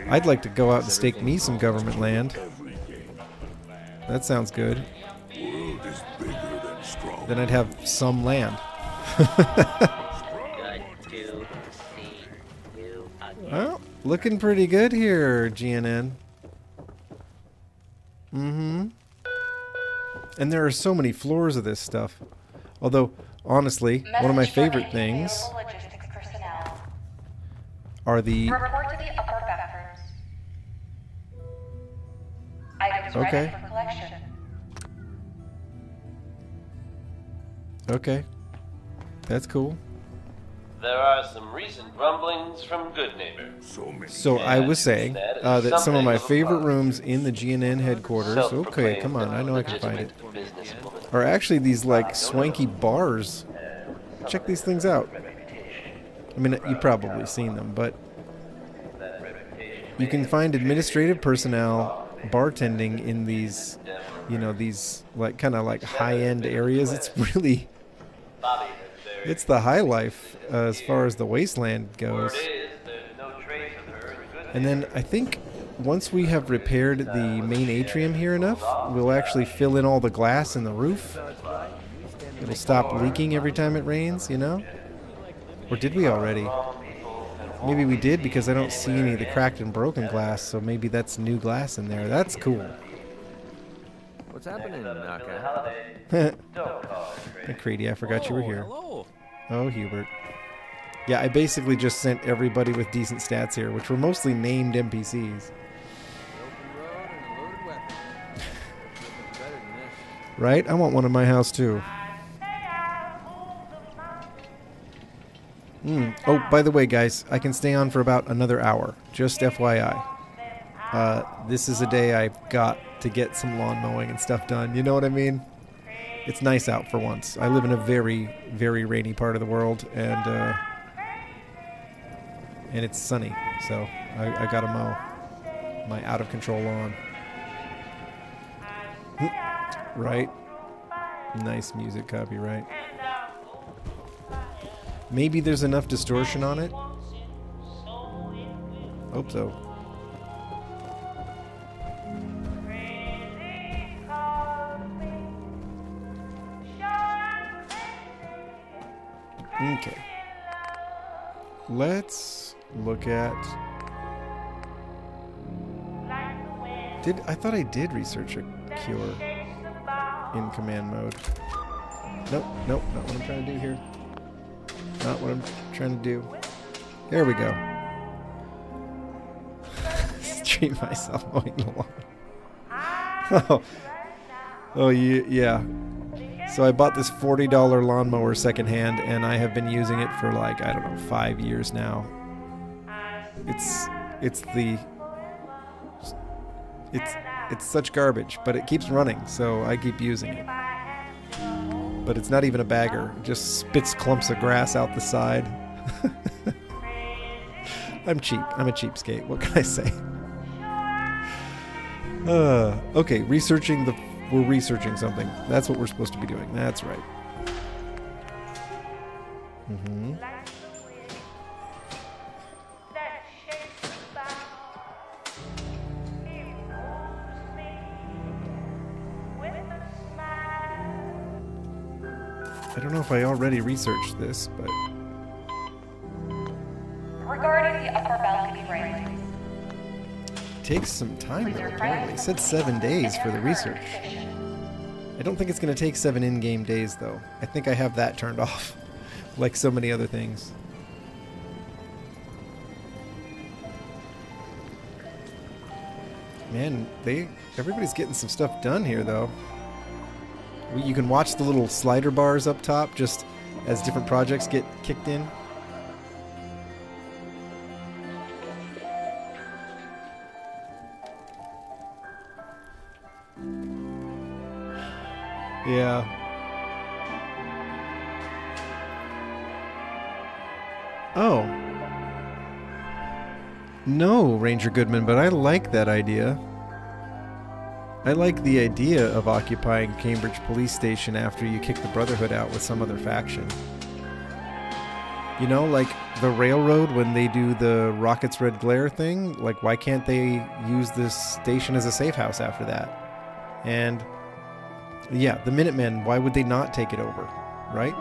I'd like to go out and stake me some government land. That sounds good. Then I'd have some land. Got to see Well, looking pretty good here, GNN. Mm-hmm. And there are so many floors of this stuff. Although, honestly, one of my favorite things are the... Report to the upper bathrooms. Items Okay. ready for collection. Okay. That's cool. There are some recent rumblings from good neighbors. So I was saying that some of my favorite rooms in the GNN headquarters, okay, come on, I know I can find it, are actually these like swanky bars. Check these things out. I mean, you've probably seen them, but you can find administrative personnel bartending in these, you know, these like kind of like high-end areas. It's really, it's the high life as far as the wasteland goes. And then I think once we have repaired the main atrium here enough, we'll actually fill in all the glass in the roof. It'll stop leaking every time it rains, you know? Or did we already? Maybe we did because I don't see any of the cracked and broken glass, so maybe that's new glass in there. That's cool. What's happening, Knockout? McCready, I forgot you were here. Hello. Oh, Hubert. Yeah, I basically just sent everybody with decent stats here, which were mostly named NPCs. Right? I want one in my house, too. Oh, by the way, guys, I can stay on for about another hour. Just FYI. This is a day I've got to get some lawn mowing and stuff done. You know what I mean? It's nice out for once. I live in a very, very rainy part of the world, and it's sunny, so I gotta mow my out-of-control lawn. Right? Nice music copyright. Maybe there's enough distortion on it? Hope so. Okay. Let's look at... I thought I did research a cure in command mode. Nope, not what I'm trying to do here. Not what I'm trying to do. There we go. Stream myself mowing the lawn. Oh, yeah. So I bought this $40 lawnmower secondhand, and I have been using it for like, I don't know, 5 years now. It's such garbage, but it keeps running, so I keep using it. But it's not even a bagger. It just spits clumps of grass out the side. I'm cheap. I'm a cheapskate. What can I say? Okay, we're researching something. That's what we're supposed to be doing. That's right. Mm-hmm. I don't know if I already researched this, but... Regarding the upper balcony railings. It takes some time, though, apparently. It said 7 days for the research. I don't think it's going to take 7 in-game days, though. I think I have that turned off, like so many other things. Man, everybody's getting some stuff done here, though. You can watch the little slider bars up top just as different projects get kicked in. Yeah. Oh. No, Ranger Goodman, but I like that idea. I like the idea of occupying Cambridge Police Station after you kick the Brotherhood out with some other faction. You know, like the Railroad when they do the Rocket's Red Glare thing, like why can't they use this station as a safe house after that? And yeah, the Minutemen, why would they not take it over, right?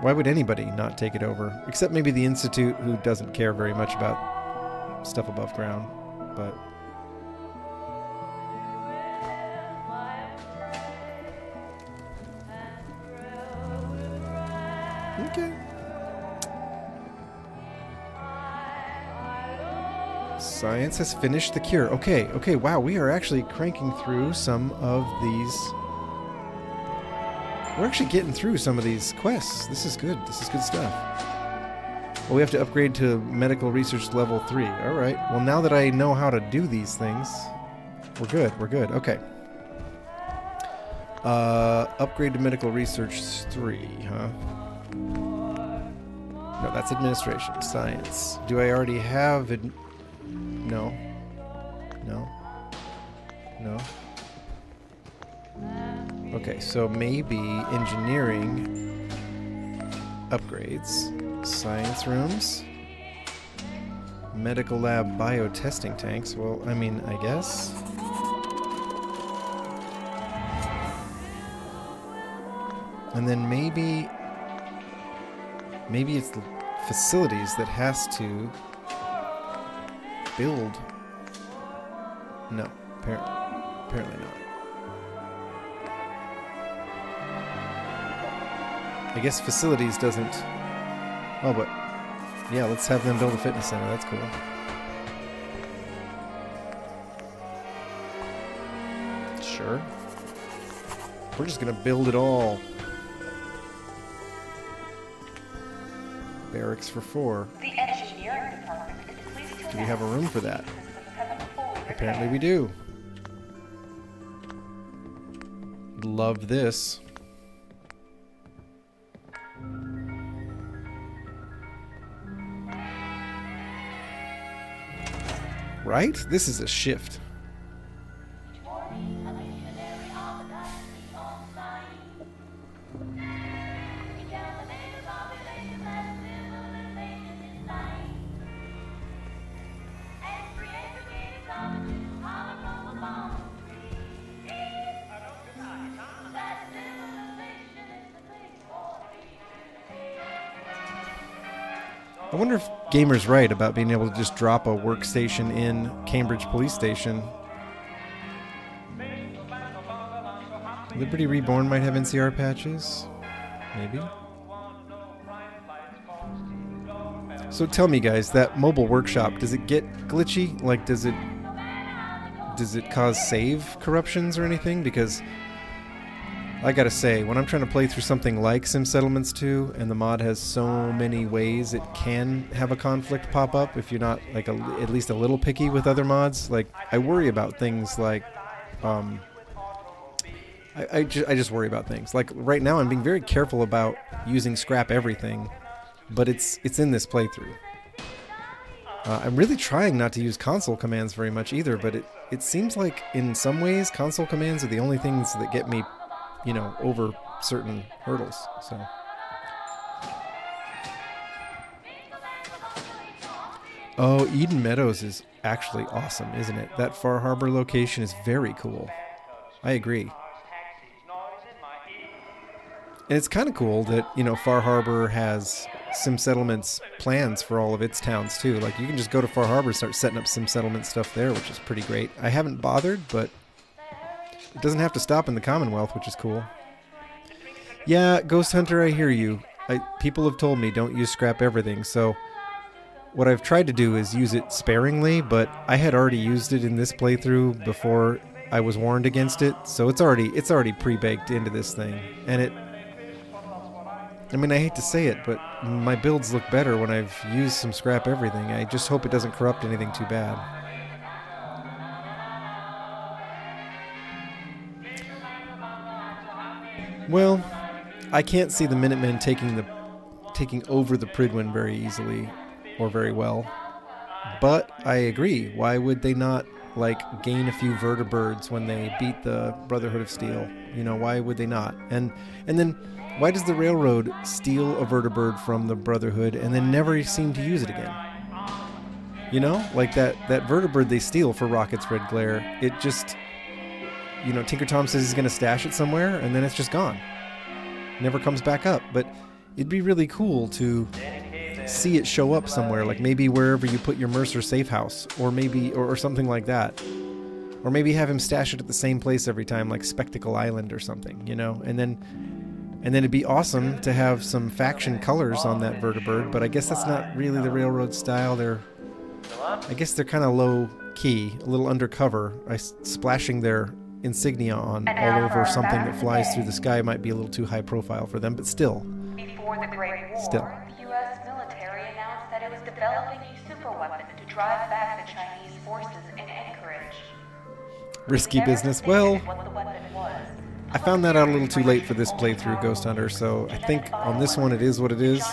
Why would anybody not take it over? Except maybe the Institute, who doesn't care very much about stuff above ground. But... okay. Science has finished the cure. Okay, okay, wow, we are actually cranking through some of these... we're actually getting through some of these quests. This is good. This is good stuff. Well, we have to upgrade to medical research level 3. Alright, well now that I know how to do these things, we're good, we're good. Okay. Upgrade to medical research 3, huh? No, that's administration. Science. Do I already have it? No. No. No. Okay, so maybe engineering upgrades. Science rooms. Medical lab biotesting tanks. Well, I mean, I guess. And then maybe it's the facilities that has to build. No, apparently not. I guess facilities doesn't... oh, but... yeah, let's have them build a fitness center. That's cool. Sure. We're just gonna build it all. Barracks for 4. The engineering department is pleased to Do we have a room for that? have a fully Apparently we do. Love this. Right? This is a shift. I wonder if Gamer's right about being able to just drop a workstation in Cambridge Police Station. Liberty Reborn might have NCR patches. Maybe. So tell me, guys, that mobile workshop, does it get glitchy? Like, does it cause save corruptions or anything? Because I gotta say, when I'm trying to play through something like Sim Settlements 2, and the mod has so many ways it can have a conflict pop up if you're not like at least a little picky with other mods, like I worry about things like I just worry about things. Like right now I'm being very careful about using scrap everything, but it's in this playthrough. I'm really trying not to use console commands very much either, but it seems like in some ways console commands are the only things that get me, you know, over certain hurdles. So oh, Eden Meadows is actually awesome, isn't it? That Far Harbor location is very cool. I agree. And it's kind of cool that, you know, Far Harbor has Sim Settlements plans for all of its towns too. Like you can just go to Far Harbor and start setting up Sim Settlement stuff there, which is pretty great. I haven't bothered, but it doesn't have to stop in the Commonwealth, which is cool. Yeah, Ghost Hunter, I hear you. People have told me don't use scrap everything, so what I've tried to do is use it sparingly, but I had already used it in this playthrough before I was warned against it, so it's already pre-baked into this thing. And I mean, I hate to say it, but my builds look better when I've used some scrap everything. I just hope it doesn't corrupt anything too bad. Well, I can't see the Minutemen taking over the Pridwin very easily or very well. But I agree. Why would they not like gain a few vertibirds when they beat the Brotherhood of Steel? You know, why would they not? And then why does the Railroad steal a vertibird from the Brotherhood and then never seem to use it again? You know, like that vertibird they steal for Rocket's Red Glare, it just, you know, Tinker Tom says he's going to stash it somewhere, and then it's just gone. Never comes back up. But it'd be really cool to see it show up somewhere, like maybe wherever you put your Mercer safe house, or maybe or something like that, or maybe have him stash it at the same place every time, like Spectacle Island or something, you know. And then it'd be awesome to have some faction colors on that vertibird, but I guess that's not really the Railroad style. I guess they're kind of low key, a little undercover. Splashing their insignia on all over something that flies through the sky might be a little too high profile for them, but still. Before the Great War, Still. the U.S. military announced that it was developing a superweapon to drive back the Chinese forces in Anchorage. Risky business. Well, I found that out a little too late for this playthrough, Ghost Hunter, so I think on this one it is what it is.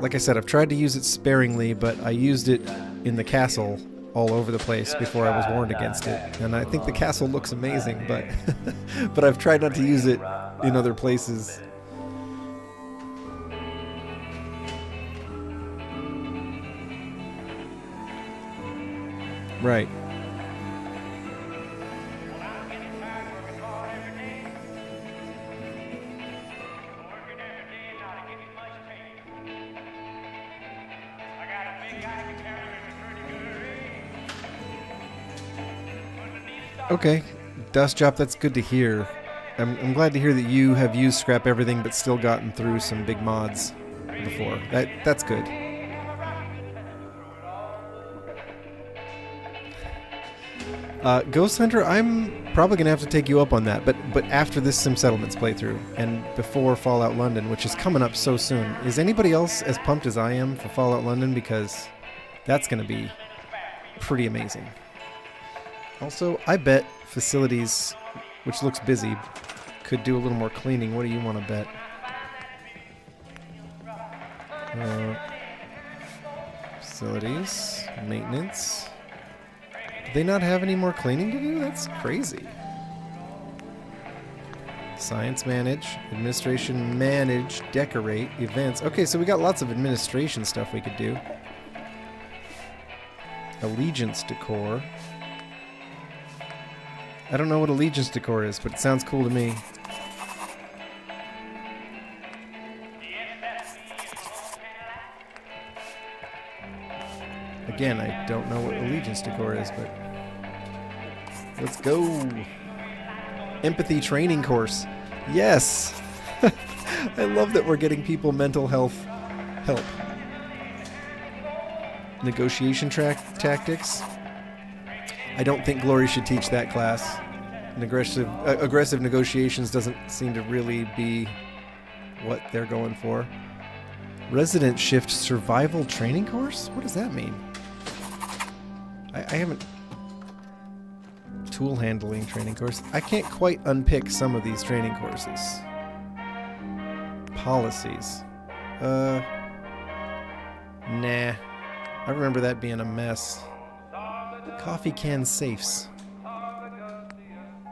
Like I said, I've tried to use it sparingly, but I used it in the castle all over the place before I was warned against it. And I think the castle looks amazing, but but I've tried not to use it in other places. Right. Okay, Dust Job, that's good to hear. I'm glad to hear that you have used Scrap Everything but still gotten through some big mods before. That's good. Ghost Hunter, I'm probably going to have to take you up on that, but after this Sim Settlements playthrough and before Fallout London, which is coming up so soon. Is anybody else as pumped as I am for Fallout London? Because that's going to be pretty amazing. Also, I bet Facilities, which looks busy, could do a little more cleaning. What do you want to bet? Facilities, maintenance. Do they not have any more cleaning to do? That's crazy. Science manage, administration manage, decorate, events. Okay, so we got lots of administration stuff we could do. Allegiance decor. I don't know what Allegiance decor is, but it sounds cool to me. Again, I don't know what Allegiance decor is, but let's go. Empathy training course. Yes! I love that we're getting people mental health help. Negotiation tactics. I don't think Glory should teach that class. Aggressive negotiations doesn't seem to really be what they're going for. Resident shift survival training course? What does that mean? I haven't... Tool handling training course. I can't quite unpick some of these training courses. Policies. Nah. I remember that being a mess. Coffee can safes.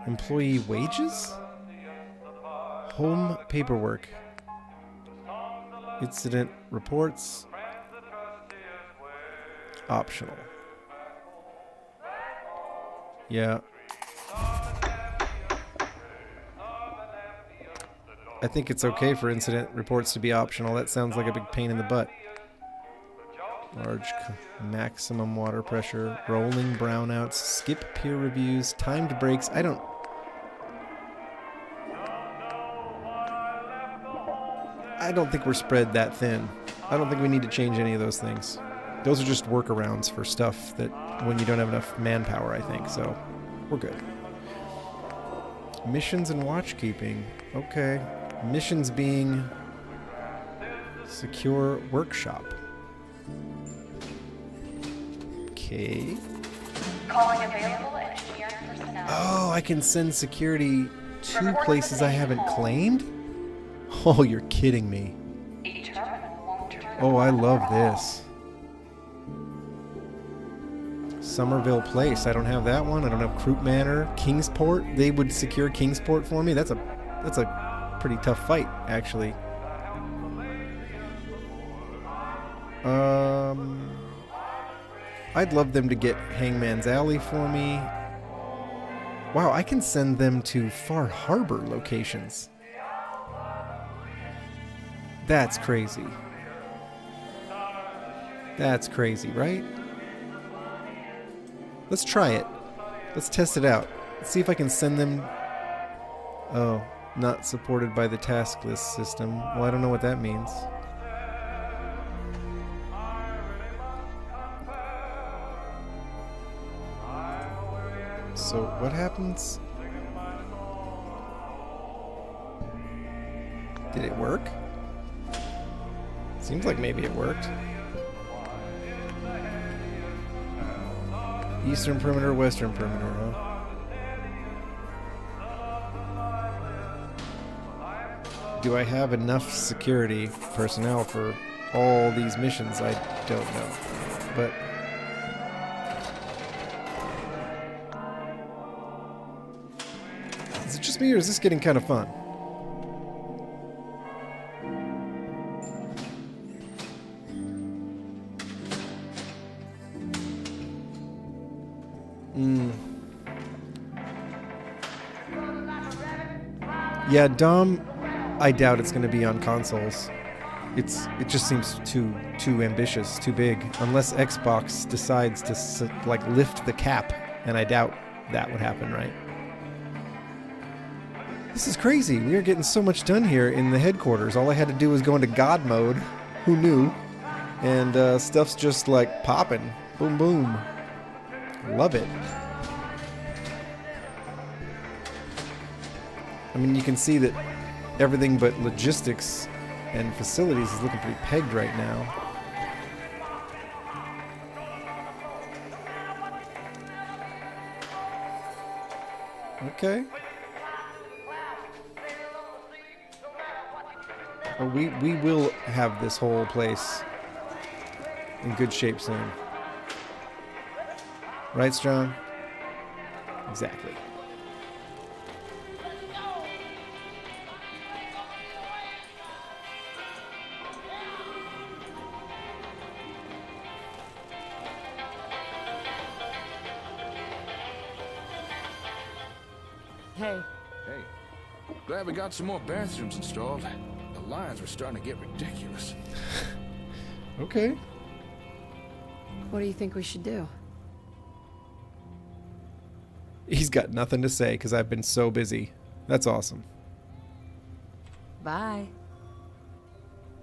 Employee wages? Home paperwork. Incident reports. Optional. Yeah. I think it's okay for incident reports to be optional. That sounds like a big pain in the butt. Large maximum water pressure, rolling brownouts, skip peer reviews, timed breaks. I don't think we're spread that thin. I don't think we need to change any of those things. Those are just workarounds for stuff that when you don't have enough manpower, I think. So we're good. Missions and watchkeeping. Okay. Missions being secure workshop. Okay. Calling available engineering personnel. Oh, I can send security to places I haven't claimed? Oh, you're kidding me. Oh, I love this. Somerville Place. I don't have that one. I don't have Croup Manor. Kingsport. They would secure Kingsport for me. That's a pretty tough fight, actually. I'd love them to get Hangman's Alley for me. Wow, I can send them to Far Harbor locations. That's crazy. That's crazy, right? Let's try it. Let's test it out. Let's see if I can send them... Oh, not supported by the task list system. Well, I don't know what that means. So, what happens? Did it work? Seems like maybe it worked. Eastern perimeter, western perimeter, huh? Do I have enough security personnel for all these missions? I don't know. But is it just me, or is this getting kind of fun? Yeah, Dom, I doubt it's going to be on consoles. It just seems too ambitious, too big. Unless Xbox decides to like lift the cap, and I doubt that would happen, right? This is crazy. We are getting so much done here in the headquarters. All I had to do was go into God mode. Who knew? And stuff's just like popping. Boom, boom. Love it. I mean, you can see that everything but logistics and facilities is looking pretty pegged right now. Okay. Oh, we will have this whole place in good shape soon. Right, Strong? Exactly. Hey. Hey, glad we got some more bathrooms installed. The lines were starting to get ridiculous. Okay. What do you think we should do? He's got nothing to say because I've been so busy. That's awesome. Bye.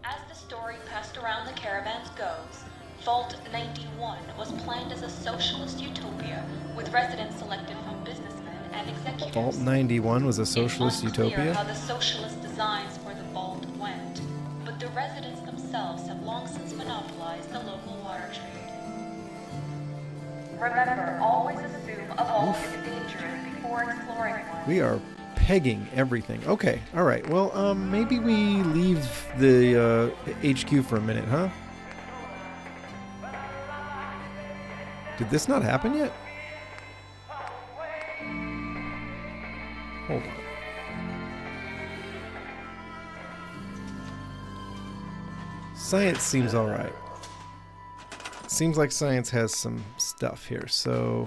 As the story passed around the caravans goes, Vault 91 was planned as a socialist utopia with residents selected from businessmen and executives. Vault 91 was a socialist it's unclear utopia? how the socialist designs for the vault went, but the residents themselves have long since monopolized the local water trade. Remember, always assume a vault is dangerous before exploring one. We are pegging everything. Okay, all right. Well, maybe we leave the HQ for a minute, huh? Did this not happen yet? Hold on. Science seems all right. Seems like science has some stuff here. So,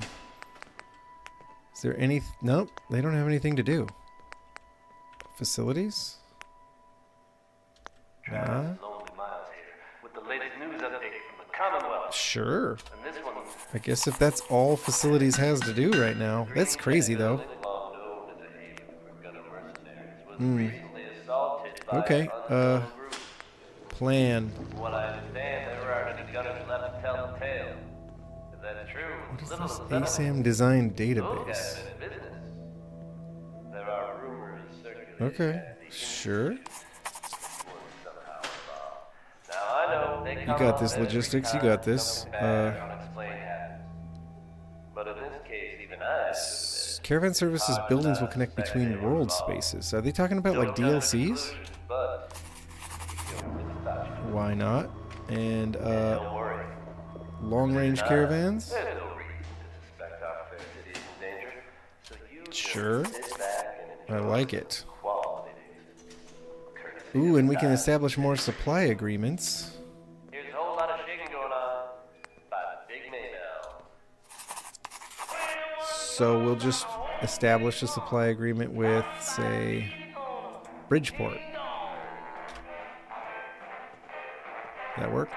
is there any? Nope, they don't have anything to do. Facilities? Lonely Miles here with the latest news update from the Commonwealth. Sure. And this one I guess if that's all facilities has to do right now. That's crazy, though. Okay, plan. What I understand, there aren't any gunners left to tell the tale. If that's true, What is this ASAM design database? in business. There are rumors circulating. Okay, sure. Now I know they You got this logistics, you got this. But in this case, even I Caravan services buildings will connect between world spaces. Are they talking about like DLCs? but Why not? And don't worry. long-range caravans? There's no reason to suspect our fair city is in danger. So you Sure. sit back and I enjoy like it. quality. Courtesy Ooh, of and we the can time. establish more supply agreements. Here's a whole lot of shaking going on by Big May now. So we'll just establish a supply agreement with, say, Bridgeport. That work?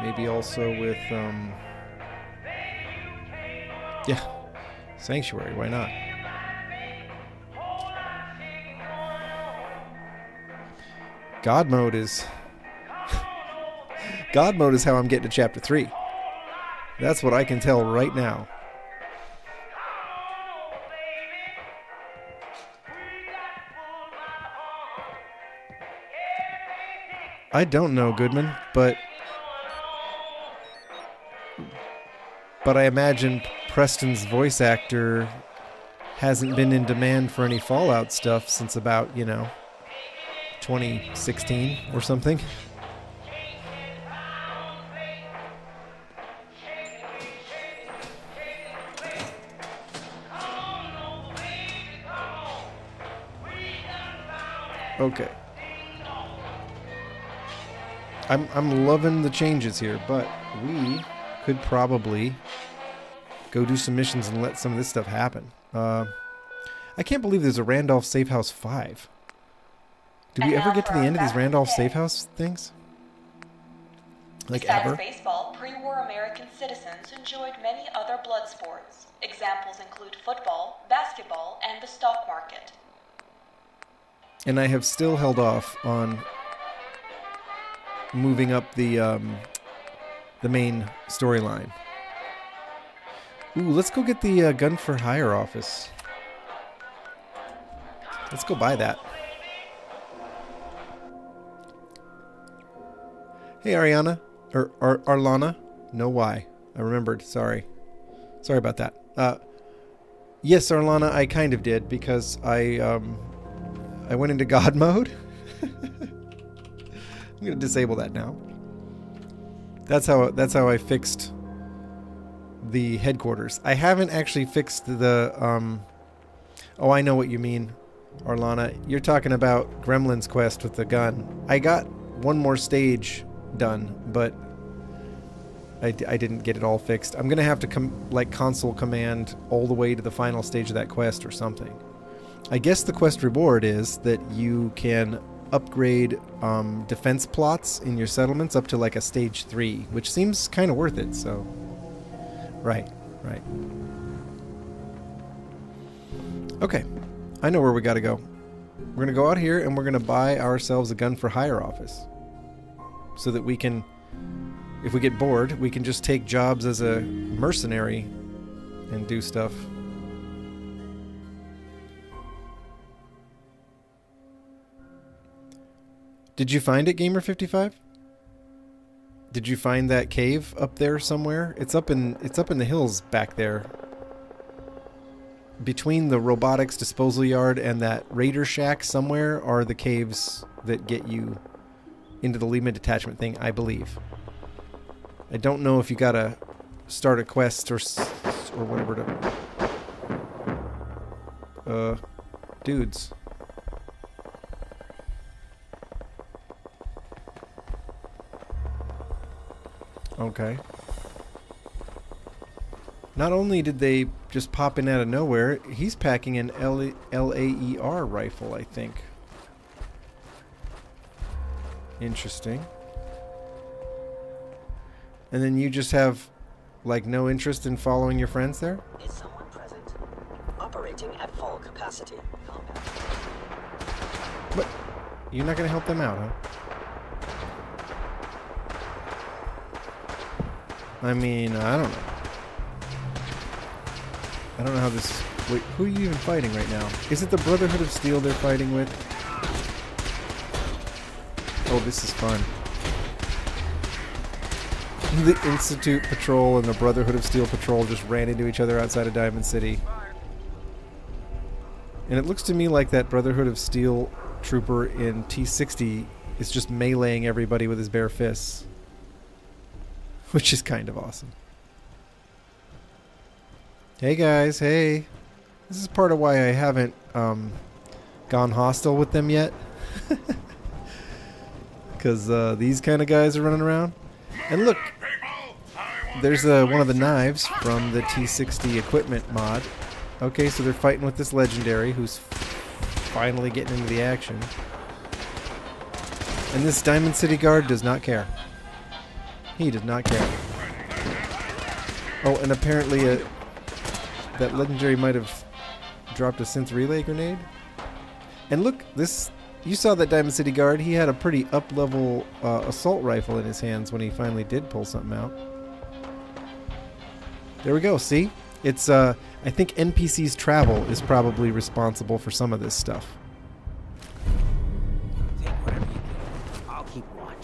Maybe also with, yeah, Sanctuary, why not? God mode is... God mode is how I'm getting to Chapter 3. That's what I can tell right now. I don't know, Goodman, but I imagine Preston's voice actor hasn't been in demand for any Fallout stuff since about, 2016 or something. Okay. I'm loving the changes here, but we could probably go do some missions and let some of this stuff happen. I can't believe there's a Randolph Safe House 5. Did we ever get to the end of these Randolph Safe House things? Like Besides ever? baseball, pre-war American citizens enjoyed many other blood sports. Examples include football, basketball, and the stock market. And I have still held off on moving up the main storyline. Ooh, let's go get the gun for hire office. Let's go buy that. Hey, Ariana. Or Arlana. No Y. I remembered. Sorry. Sorry about that. Yes, Arlana, I kind of did because I went into God mode. I'm going to disable that now. That's how I fixed the headquarters. I haven't actually fixed the oh, I know what you mean, Arlana. You're talking about Gremlin's quest with the gun. I got one more stage done, but I didn't get it all fixed. I'm going to have to console command all the way to the final stage of that quest or something. I guess the quest reward is that you can upgrade defense plots in your settlements up to like a stage 3, which seems kind of worth it, so... Right. Okay, I know where we gotta go. We're gonna go out here and we're gonna buy ourselves a gun for hire office. So that we can, if we get bored, we can just take jobs as a mercenary and do stuff. Did you find it, Gamer55? Did you find that cave up there somewhere? It's up in the hills back there. Between the robotics disposal yard and that raider shack somewhere are the caves that get you into the Lehman detachment thing, I believe. I don't know if you gotta start a quest or whatever to... dudes. Okay. Not only did they just pop in out of nowhere, he's packing an LAER rifle, I think. Interesting. And then you just have, like, no interest in following your friends there? Is someone present? Operating at full capacity. Combat. What? You're not gonna help them out, huh? I mean, I don't know. I don't know how this... Wait, who are you even fighting right now? Is it the Brotherhood of Steel they're fighting with? Oh, this is fun. The Institute Patrol and the Brotherhood of Steel Patrol just ran into each other outside of Diamond City. And it looks to me like that Brotherhood of Steel trooper in T-60 is just meleeing everybody with his bare fists. Which is kind of awesome. Hey guys, hey. This is part of why I haven't gone hostile with them yet. Because these kind of guys are running around. And look. there's one of the knives from the T60 equipment mod. Okay, so they're fighting with this legendary who's finally getting into the action. And this Diamond City guard does not care. He does not care. Oh, and apparently that legendary might have dropped a synth relay grenade. And look, this... You saw that Diamond City guard. He had a pretty up-level assault rifle in his hands when he finally did pull something out. There we go, see? It's, I think NPC's travel is probably responsible for some of this stuff. Take whatever you can. I'll keep watch.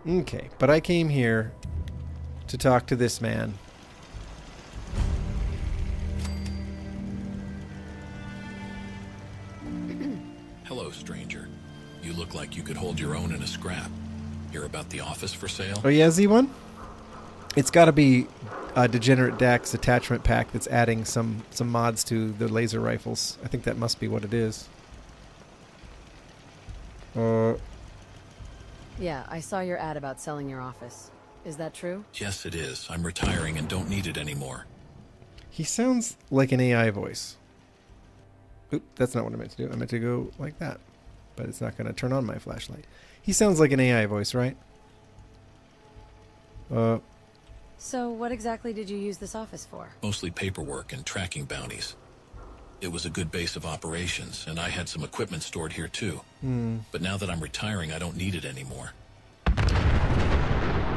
Okay, but I came here to talk to this man. Hello, stranger. You look like you could hold your own in a scrap. Hear about the office for sale? Oh yeah, Z1? It's got to be a Degenerate Dax attachment pack that's adding some mods to the laser rifles. I think that must be what it is. Yeah, I saw your ad about selling your office. Is that true? Yes, it is. I'm retiring and don't need it anymore. He sounds like an AI voice. Oop, that's not what I meant to do. I meant to go like that. But it's not going to turn on my flashlight. He sounds like an AI voice, right? So what exactly did you use this office for? Mostly paperwork and tracking bounties. It was a good base of operations, and I had some equipment stored here too. But now that I'm retiring, I don't need it anymore.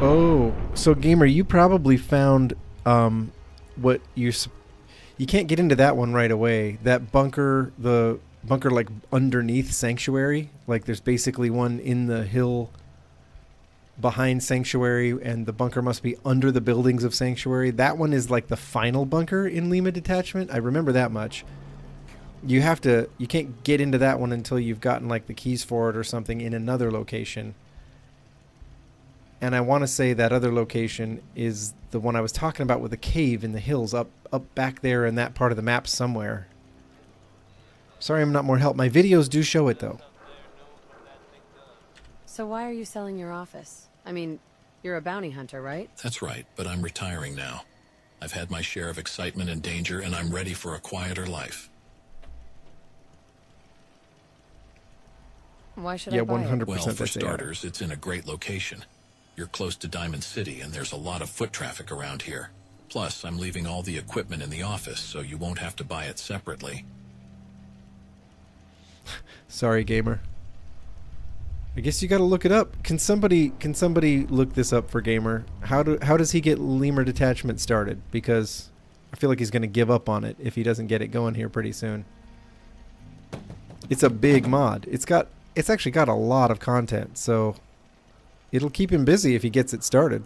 Oh, so gamer, you probably found what you can't get into that one right away. That bunker, the bunker like underneath Sanctuary, like there's basically one in the hill behind Sanctuary, and the bunker must be under the buildings of Sanctuary. That one is like the final bunker in Lima Detachment. I remember that much. You can't get into that one until you've gotten like the keys for it or something in another location. And I want to say that other location is the one I was talking about with the cave in the hills up back there in that part of the map somewhere. Sorry I'm not more help. My videos do show it though. So why are you selling your office? I mean, you're a bounty hunter, right? That's right, but I'm retiring now. I've had my share of excitement and danger, and I'm ready for a quieter life. Why should I buy it? 100%. Well, for starters, it's in a great location. You're close to Diamond City, and there's a lot of foot traffic around here. Plus, I'm leaving all the equipment in the office, so you won't have to buy it separately. Sorry, gamer. I guess you got to look it up. Can somebody look this up for gamer? How does he get Lemur Detachment started? Because I feel like he's going to give up on it if he doesn't get it going here pretty soon. It's a big mod. It's actually got a lot of content, so it'll keep him busy if he gets it started.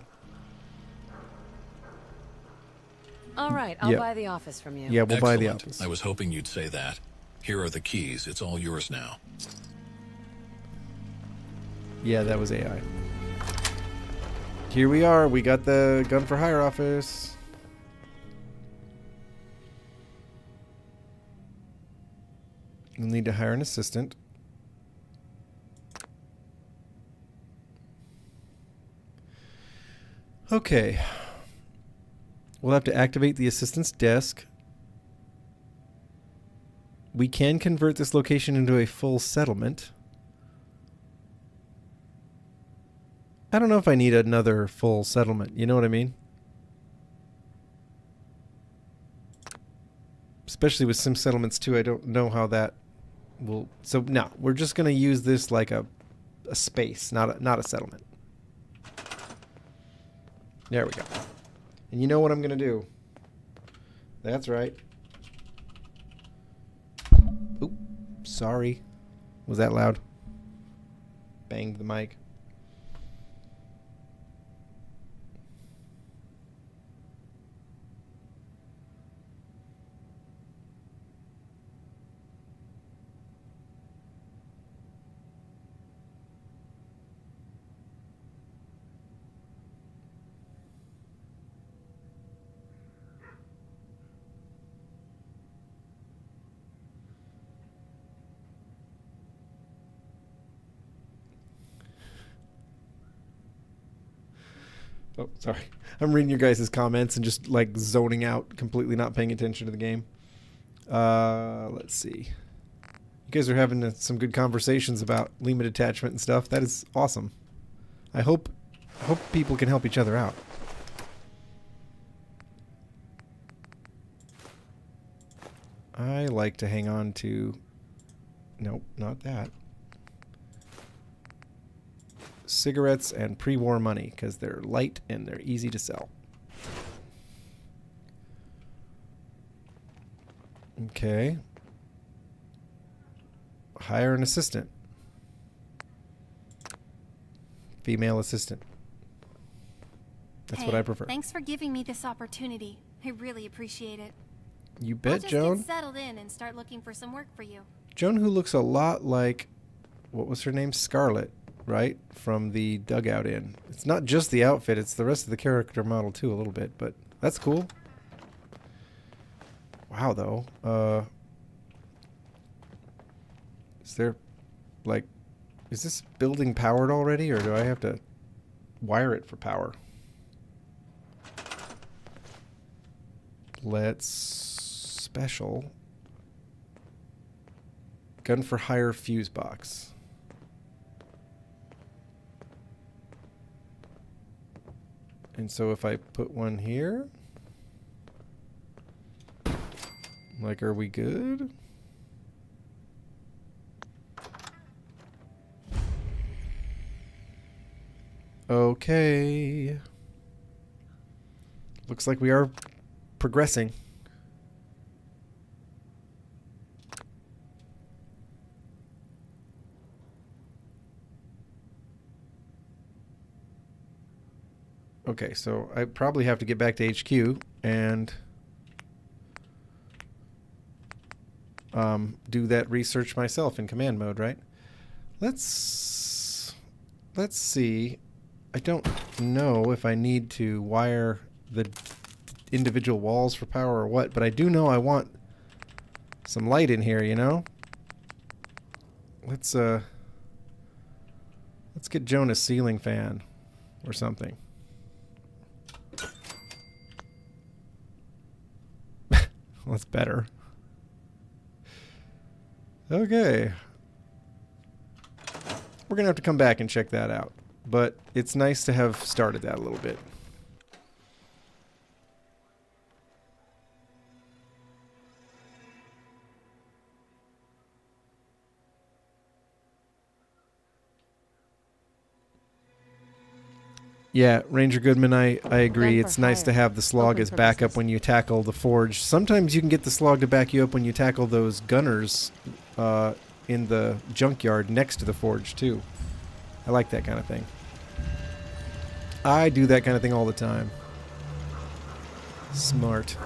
All right, I'll buy the office from you. Yeah, we'll buy the Excellent. office. I was hoping you'd say that. Here are the keys. It's all yours now. Yeah, that was AI. Here we are. We got the gun for hire office. You'll need to hire an assistant. Okay. We'll have to activate the assistant's desk. We can convert this location into a full settlement. I don't know if I need another full settlement. You know what I mean? Especially with Sim Settlements 2, I don't know how that will... So, no, we're just going to use this like a space, not a settlement. There we go. And you know what I'm going to do? That's right. Oop, sorry. Was that loud? Banged the mic. Oh, sorry. I'm reading your guys' comments and just like zoning out, completely not paying attention to the game. Let's see. You guys are having some good conversations about limit attachment and stuff. That is awesome. I hope people can help each other out. I like to hang on to... Nope, not that. Cigarettes and pre-war money, because they're light and they're easy to sell. Okay. Hire an assistant. Female assistant. That's what I prefer. Thanks for giving me this opportunity. I really appreciate it. You bet, I'll just Joan. get settled in and start looking for some work for you. Joan, who looks a lot like, what was her name? Scarlett, right? From the Dugout Inn. It's not just the outfit, it's the rest of the character model too, a little bit, but that's cool. Wow, though. Is there, like, is this building powered already, or do I have to wire it for power? Let's special. Gun for hire fuse box. And so if I put one here, like, are we good? Okay. Looks like we are progressing. Okay, so I probably have to get back to HQ and do that research myself in command mode, right? Let's see. I don't know if I need to wire the individual walls for power or what, but I do know I want some light in here, you know? Let's get Joan a ceiling fan or something. That's better. Okay. We're gonna have to come back and check that out, but it's nice to have started that a little bit. Yeah, Ranger Goodman, I agree. It's nice to have the slog as backup when you tackle the forge. Sometimes you can get the slog to back you up when you tackle those gunners in the junkyard next to the forge, too. I like that kind of thing. I do that kind of thing all the time. Smart.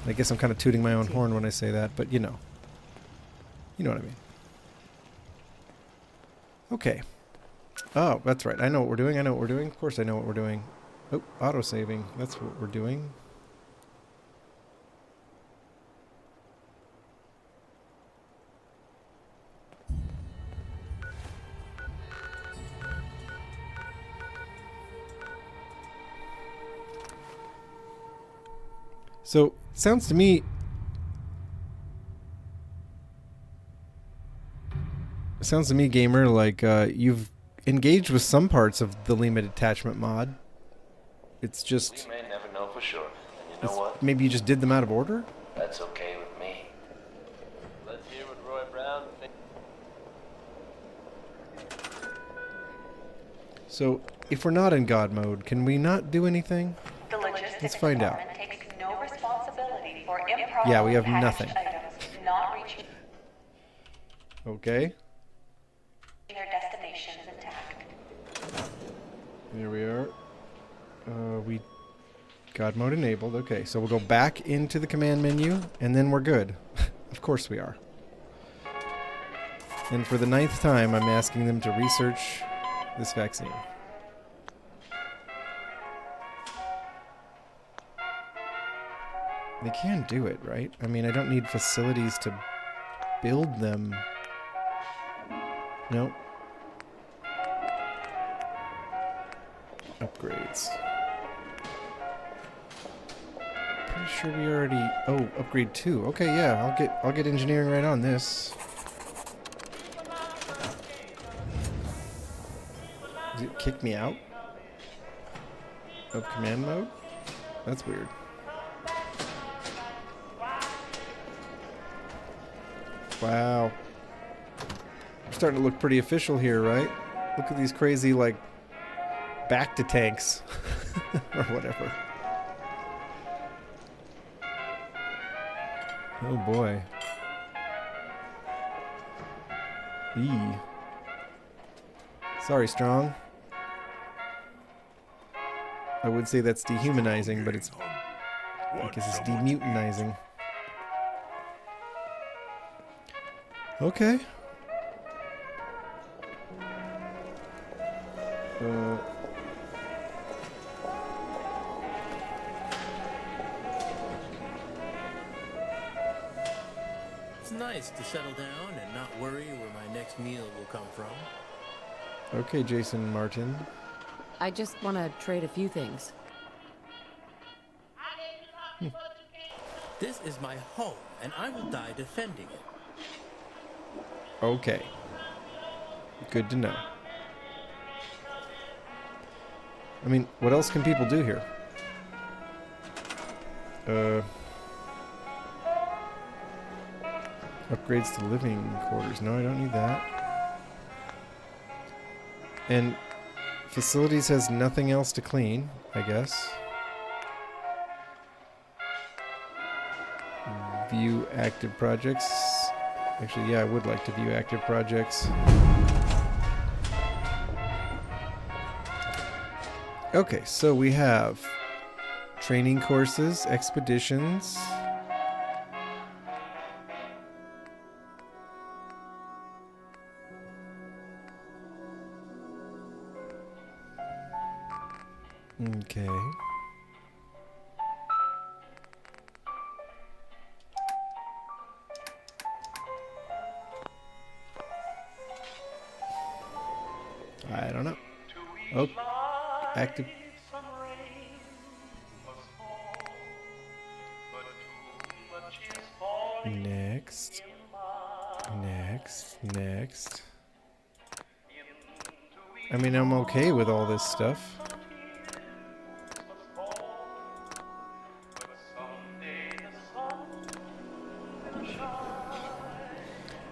I guess I'm kind of tooting my own horn when I say that, but you know. You know what I mean. Okay. Oh, that's right. I know what we're doing. I know what we're doing. Of course I know what we're doing. Oh, auto-saving. That's what we're doing. So, sounds to me... Sounds to me, gamer, like you've engaged with some parts of the limit attachment mod. It's just... We may never know for sure. And you know what? Maybe you just did them out of order? That's okay with me. Let's hear what Roy Brown thinks. So, if we're not in God mode, can we not do anything? The logistics Let's find out. department takes no responsibility for improperly Yeah, we have packaged nothing. items not reaching Okay. their destinations intact. There we are. We God mode enabled. Okay, so we'll go back into the command menu, and then we're good. Of course we are. And for the 9th time, I'm asking them to research this vaccine. They can do it, right? I mean, I don't need facilities to build them. Nope. Upgrades. Pretty sure we already... Oh, upgrade 2. Okay, yeah, I'll get engineering right on this. Did it kick me out of command mode? That's weird. Wow. We're starting to look pretty official here, right? Look at these crazy, like, back to tanks. Or whatever. Oh boy. Eee. Sorry, Strong. I would say that's dehumanizing, but it's... I guess it's demutinizing. Okay. It's nice to settle down and not worry where my next meal will come from. Okay, Jason Martin. I just want to trade a few things. This is my home, and I will die defending it. Okay. Good to know. I mean, what else can people do here? Upgrades to living quarters. No, I don't need that. And facilities has nothing else to clean, I guess. View active projects. Actually, yeah, I would like to view active projects. Okay, so we have training courses, expeditions. Okay. I don't know. Oh, active. Next. Next. I mean, I'm okay with all this stuff.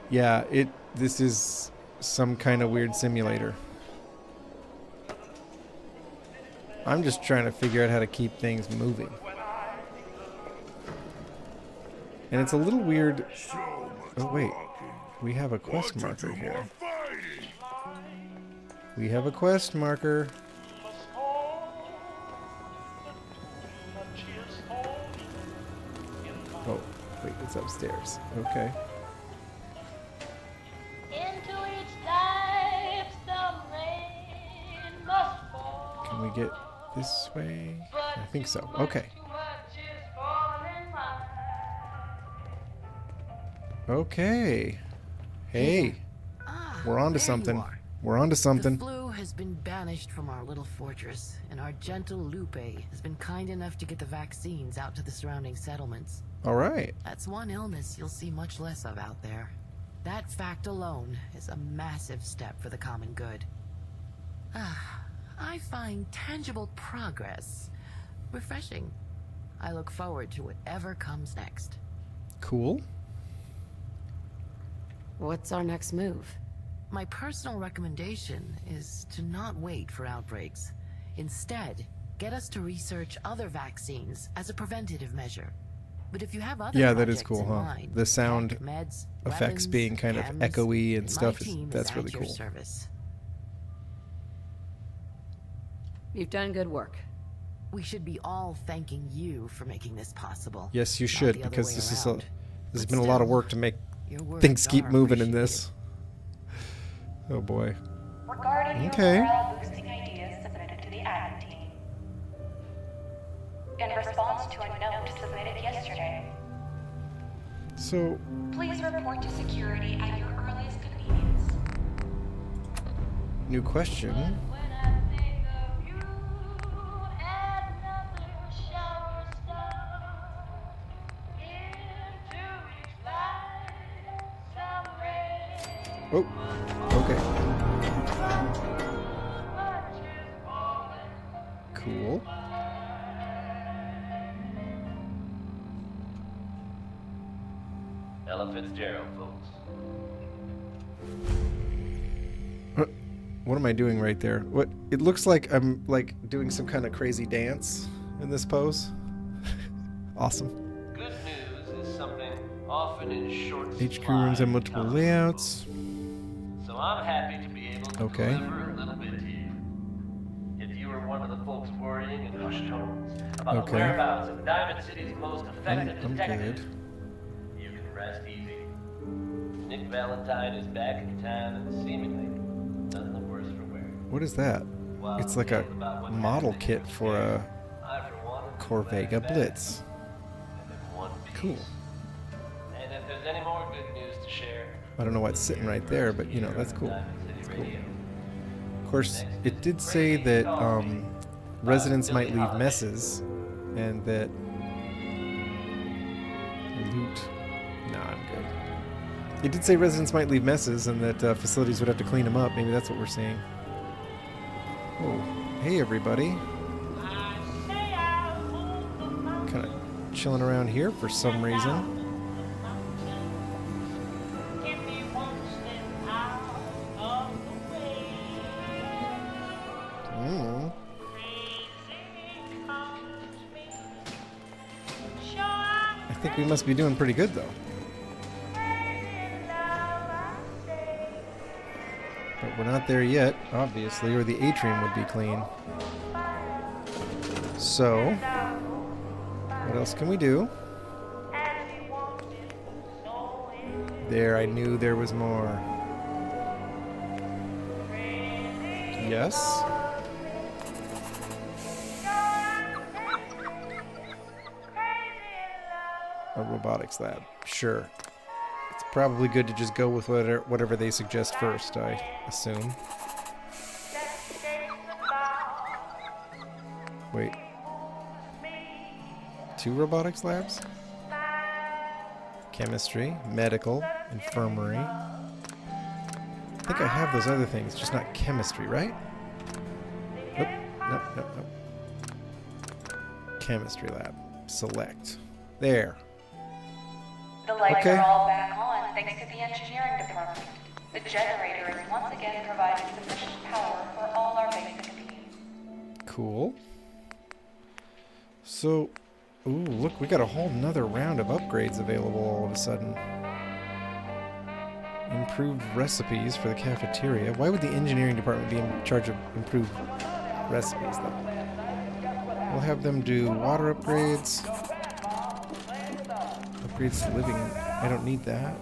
Yeah, this is some kind of weird simulator. I'm just trying to figure out how to keep things moving. And it's a little weird. Oh, wait. We have a quest marker here. We have a quest marker. Oh, wait, it's upstairs. Okay. Can we get this way? I think so. Okay. Okay. Hey. We're on to something. We're on to something. The flu has been banished from our little fortress, and our gentle Lupe has been kind enough to get the vaccines out to the surrounding settlements. All right. That's one illness you'll see much less of out there. That fact alone is a massive step for the common good. I find tangible progress refreshing. I look forward to whatever comes next. Cool. What's our next move? My personal recommendation is to not wait for outbreaks. Instead, get us to research other vaccines as a preventative measure. But if you have other yeah, that is projects cool, in huh? mind, The sound tech, meds, effects weapons, being kind of chems, echoey and my stuff. team is That's at really your cool. service. You've done good work. We should be all thanking you for making this possible. Yes, you not should, the other because way this is around. this has But been a lot of still, work to make your words things keep are moving in this. Oh boy. Regarding Okay. your morale-boosting ideas submitted to the admin team. In response to a note submitted yesterday, So, please report to security at your earliest convenience. new question. Oh, okay. Cool. Ella Fitzgerald, folks. What am I doing right there? What? It looks like I'm like doing some kind of crazy dance in this pose. Awesome. Good news is something often in short HQ rooms have multiple layouts. So I'm happy to be able to deliver a little bit to you. If you were one of the folks worrying in hushed tones about the whereabouts of Diamond City's most effective detective, you can rest easy. Nick Valentine is back in town and seemingly none the worse for wear. What is that? It's like a model kit for a Corvega Blitz. Cool. And if there's any more good news to share, I don't know what's sitting right there, but you know, that's cool. That's cool. Of course, it did say that residents might leave messes and that loot. Nah, I'm good. It did say residents might leave messes and that facilities would have to clean them up. Maybe that's what we're seeing. Oh, hey everybody. Kind of chilling around here for some reason. I think we must be doing pretty good though. But we're not there yet, obviously, or the atrium would be clean. So, what else can we do? There, I knew there was more. Yes? A robotics lab. Sure. It's probably good to just go with whatever they suggest first, I assume. Wait. 2 robotics labs? Chemistry, medical, infirmary. I think I have those other things, just not chemistry, right? Nope, nope, nope, nope. Chemistry lab. Select. There. The lights are all back on thanks to the engineering department. The generator is once again providing sufficient power for all our basic needs. Cool. So, ooh, look, we got a whole nother round of upgrades available all of a sudden. Improved recipes for the cafeteria. Why would the engineering department be in charge of improved recipes, though? We'll have them do water upgrades. Upgrades to living. I don't need that.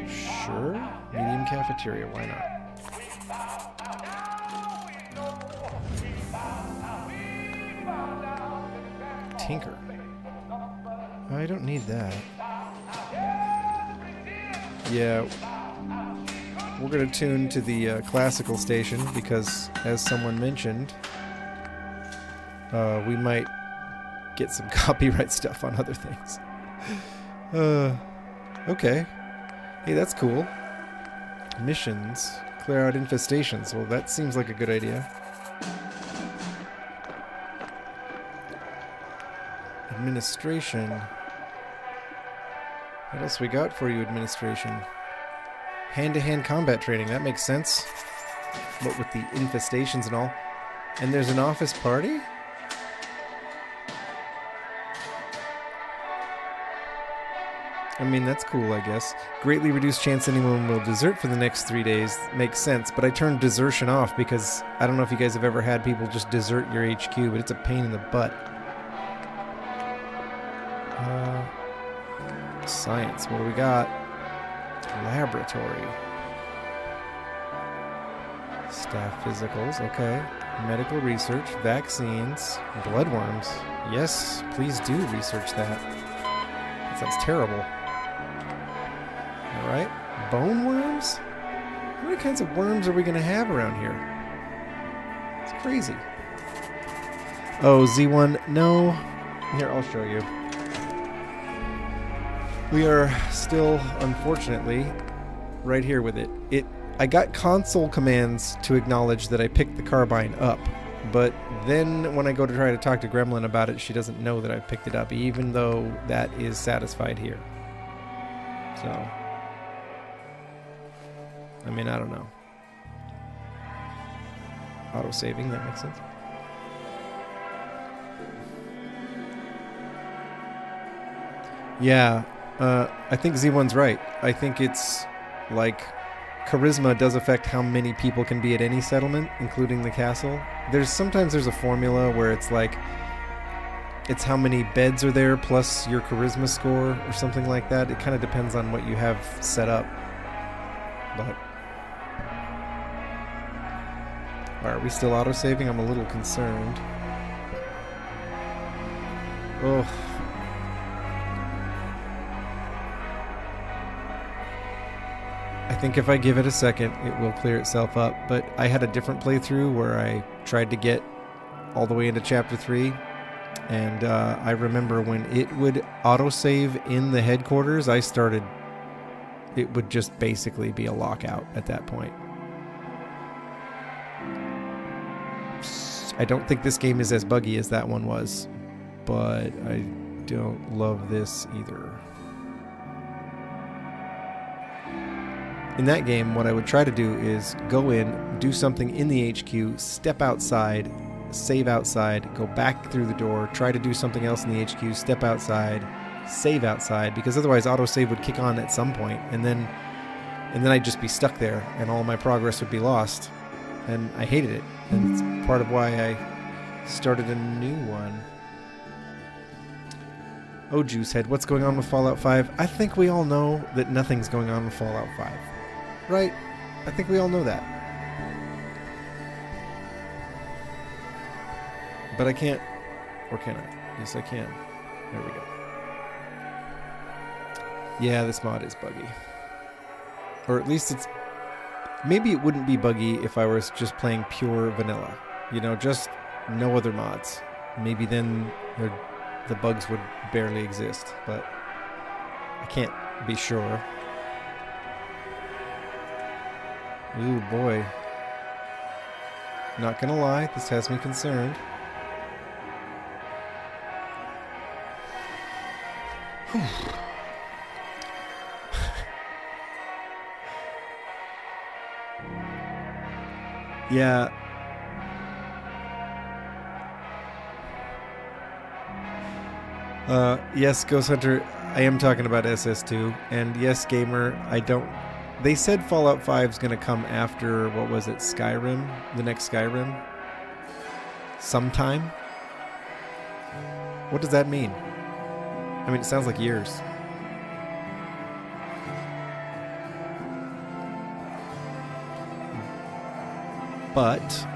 Sure. Medium cafeteria. Why not? Tinker. I don't need that. Yeah. We're going to tune to the classical station because, as someone mentioned, we might get some copyright stuff on other things. Okay. Hey, that's cool. Missions. Clear out infestations. Well, that seems like a good idea. Administration. What else we got for you, administration? Hand-to-hand combat training. That makes sense. What with the infestations and all. And there's an office party? I mean, that's cool, I guess. Greatly reduced chance anyone will desert for the next 3 days. Makes sense, but I turned desertion off because I don't know if you guys have ever had people just desert your HQ, but it's a pain in the butt. Science, what do we got? Laboratory. Staff physicals, okay. Medical research, vaccines, bloodworms. Yes, please do research that. That sounds terrible. Alright, bone worms? How many kinds of worms are we going to have around here? It's crazy. Oh, Z1, no. Here, I'll show you. We are still, unfortunately, right here with it. I got console commands to acknowledge that I picked the carbine up, but then when I go to try to talk to Gremlin about it, she doesn't know that I picked it up, even though that is satisfied here. So, I mean, I don't know. Auto-saving, that makes sense. Yeah, I think Z1's right. I think it's like charisma does affect how many people can be at any settlement, including the castle. Sometimes there's a formula where it's like it's how many beds are there plus your charisma score or something like that. It kind of depends on what you have set up. But are we still auto-saving? I'm a little concerned. Oh. I think if I give it a second, it will clear itself up. But I had a different playthrough where I tried to get all the way into Chapter 3. And I remember when it would autosave in the headquarters, it would just basically be a lockout at that point. I don't think this game is as buggy as that one was, but I don't love this either. In that game, what I would try to do is go in, do something in the HQ, step outside, save outside, go back through the door, try to do something else in the HQ, step outside, save outside, because otherwise autosave would kick on at some point, and then I'd just be stuck there, and all my progress would be lost, and I hated it, and it's part of why I started a new one. Oh, Juicehead, what's going on with Fallout 5? I think we all know that nothing's going on with Fallout 5. Right? I think we all know that. But I can't, or can I? Yes, I can. There we go. Yeah, this mod is buggy. Or at least maybe it wouldn't be buggy if I was just playing pure vanilla. You know, just no other mods. Maybe then the bugs would barely exist, but I can't be sure. Ooh, boy. Not gonna lie, this has me concerned. Whew. Yeah. Yes, Ghost Hunter, I am talking about SS2. And yes, Gamer, they said Fallout 5 is going to come after, what was it, Skyrim? The next Skyrim? Sometime? What does that mean? I mean, it sounds like years. But,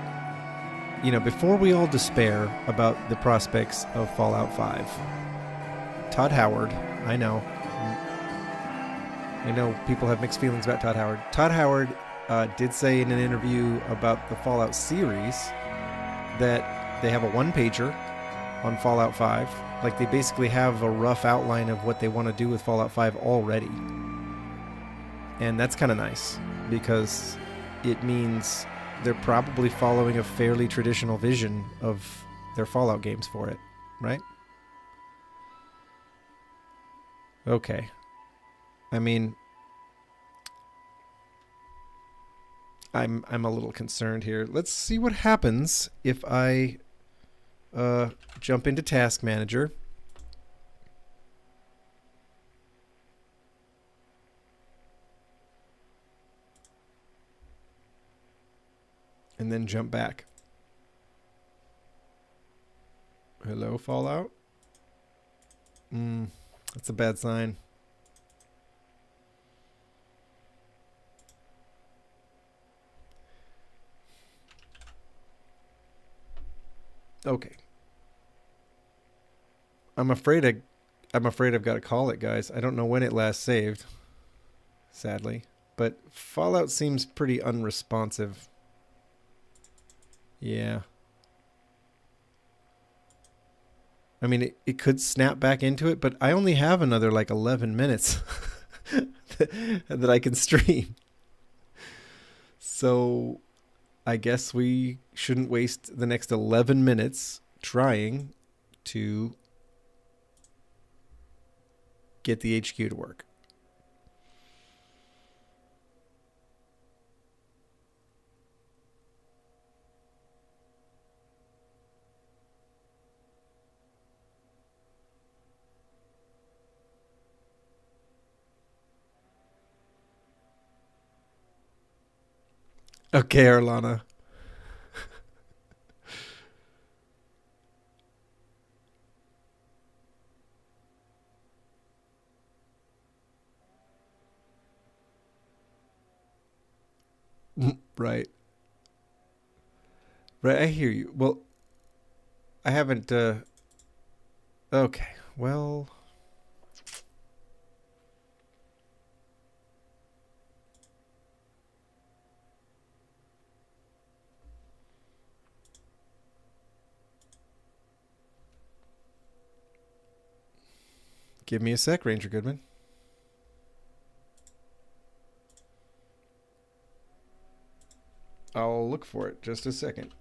you know, before we all despair about the prospects of Fallout 5, Todd Howard, I know people have mixed feelings about Todd Howard. Todd Howard did say in an interview about the Fallout series that they have a one-pager on Fallout 5. Like, they basically have a rough outline of what they want to do with Fallout 5 already. And that's kind of nice, because it means they're probably following a fairly traditional vision of their Fallout games for it, right? Okay. I mean, I'm a little concerned here. Let's see what happens if I jump into Task Manager. And then jump back. Hello, Fallout? That's a bad sign. Okay. I'm afraid I've got to call it, guys. I don't know when it last saved, sadly, but Fallout seems pretty unresponsive. Yeah. I mean, it could snap back into it, but I only have another like 11 minutes that I can stream. So I guess we shouldn't waste the next 11 minutes trying to get the HQ to work. Okay, Arlana. Right. Right, I hear you. Well, I haven't, okay, well... Give me a sec, Ranger Goodman. I'll look for it. Just a second.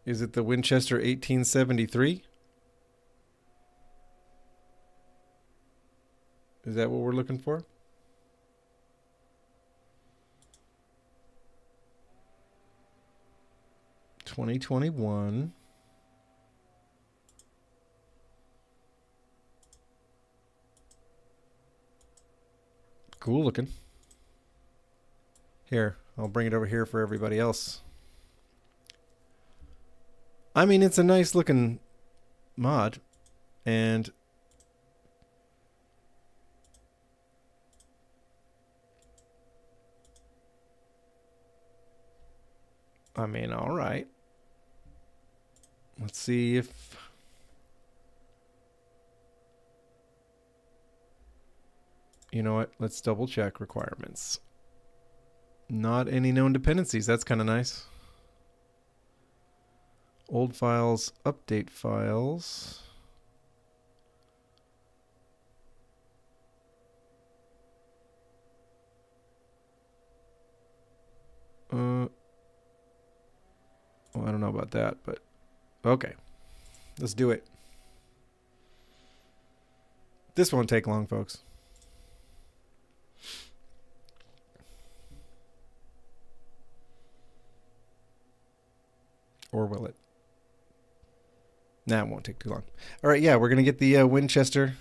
Is it the Winchester 1873? Is that what we're looking for? $2021. Cool looking. Here, I'll bring it over here for everybody else. I mean, it's a nice looking mod, and I mean, all right. Let's see if you know what? Let's double check requirements. Not any known dependencies. That's kind of nice. Old files, update files. Well, I don't know about that, but okay. Let's do it. This won't take long, folks. Or will it? Nah, it won't take too long. All right, yeah, we're going to get the Winchester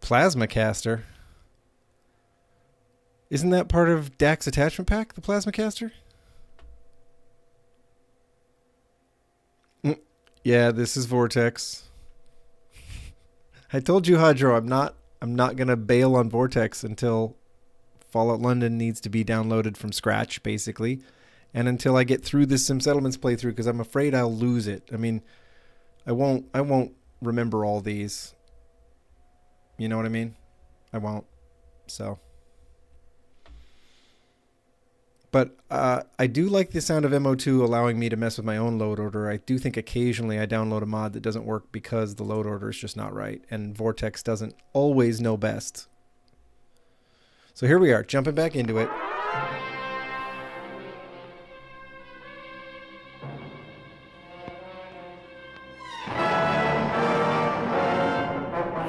Plasma Caster. Isn't that part of DAC's attachment pack, the Plasma Caster? Yeah, this is Vortex. I told you, Hydro, I'm not going to bail on Vortex until Fallout London needs to be downloaded from scratch, basically. And until I get through this Sim Settlements playthrough, because I'm afraid I'll lose it. I mean, I won't remember all these. You know what I mean? I won't. So. But I do like the sound of MO2 allowing me to mess with my own load order. I do think occasionally I download a mod that doesn't work because the load order is just not right. And Vortex doesn't always know best. So here we are, jumping back into it.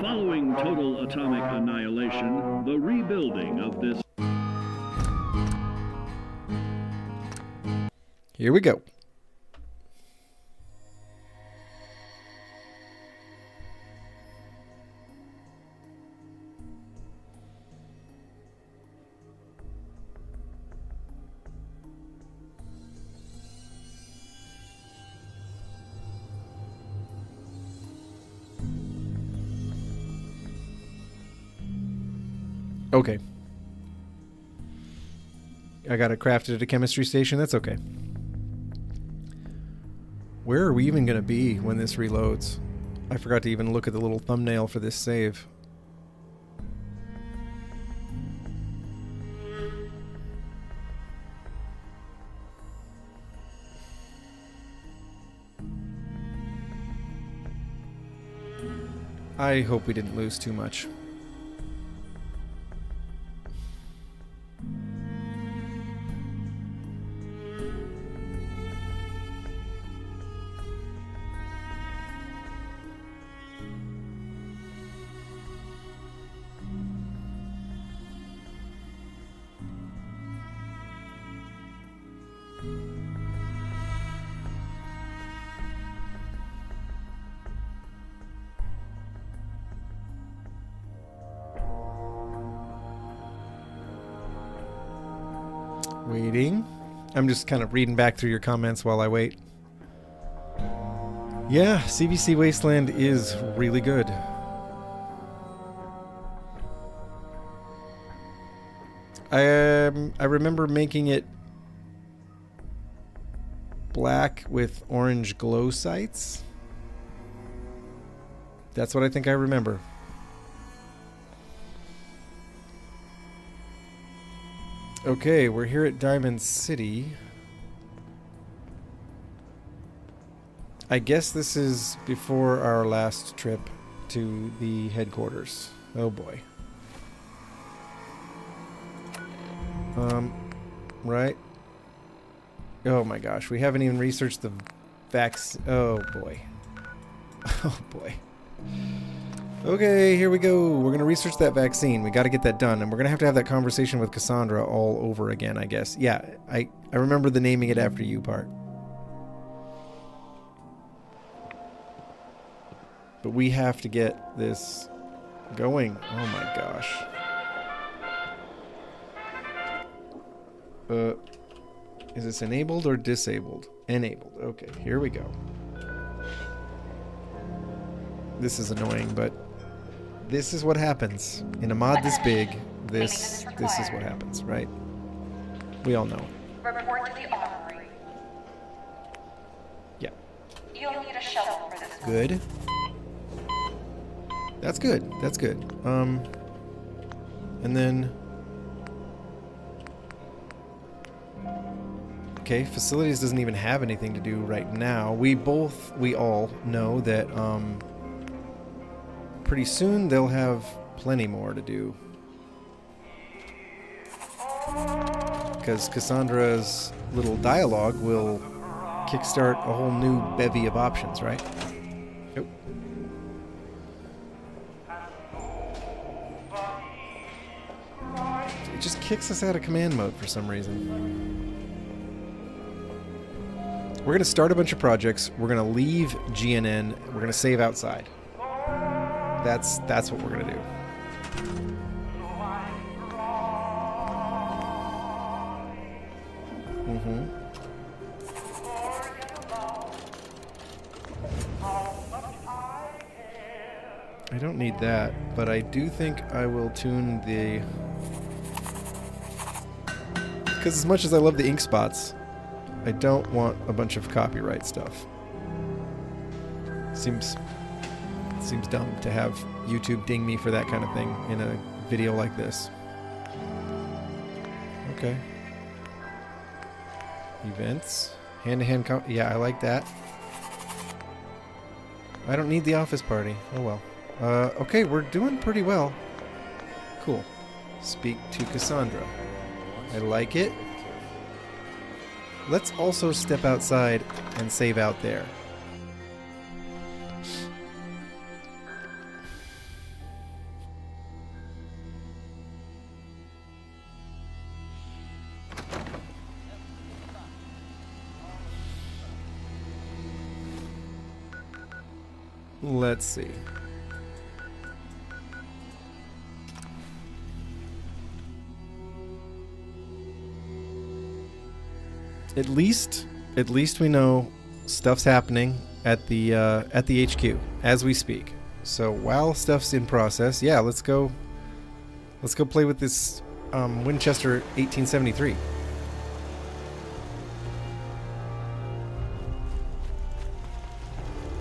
Following total atomic annihilation, the rebuilding of this... Here we go. Okay. I got it crafted at a chemistry station. That's okay. Where are we even going to be when this reloads? I forgot to even look at the little thumbnail for this save. I hope we didn't lose too much. Waiting. I'm just kind of reading back through your comments while I wait. Yeah, CBC Wasteland is really good. I remember making it black with orange glow sights. That's what I think I remember. Okay, we're here at Diamond City. I guess this is before our last trip to the headquarters. Oh boy. Right. Oh my gosh, we haven't even researched the vaccine. Oh boy. Oh boy. Okay, here we go. We're going to research that vaccine. We got to get that done. And we're going to have that conversation with Cassandra all over again, I guess. Yeah, I remember the naming it after you part. But we have to get this going. Oh my gosh. Is this enabled or disabled? Enabled. Okay, here we go. This is annoying, but this is what happens in a mod this big. This is what happens, right? We all know. Report to the armory. Yeah. You'll need a shovel for this. Good. That's good. That's good. And then okay, facilities doesn't even have anything to do right now. We all know that pretty soon they'll have plenty more to do. Because Cassandra's little dialogue will kickstart a whole new bevy of options, right? Yep. It just kicks us out of command mode for some reason. We're going to start a bunch of projects. We're going to leave GNN. We're going to save outside. That's what we're going to do. I don't need that, but I do think I will tune the... Because as much as I love the ink spots, I don't want a bunch of copyright stuff. Seems dumb to have YouTube ding me for that kind of thing in a video like this. Okay. Events. Hand-to-hand yeah, I like that. I don't need the office party. Oh well. Okay, we're doing pretty well. Cool. Speak to Cassandra. I like it. Let's also step outside and save out there. Let's see. At least we know stuff's happening at the HQ as we speak. So while stuff's in process, yeah, let's go play with this Winchester 1873.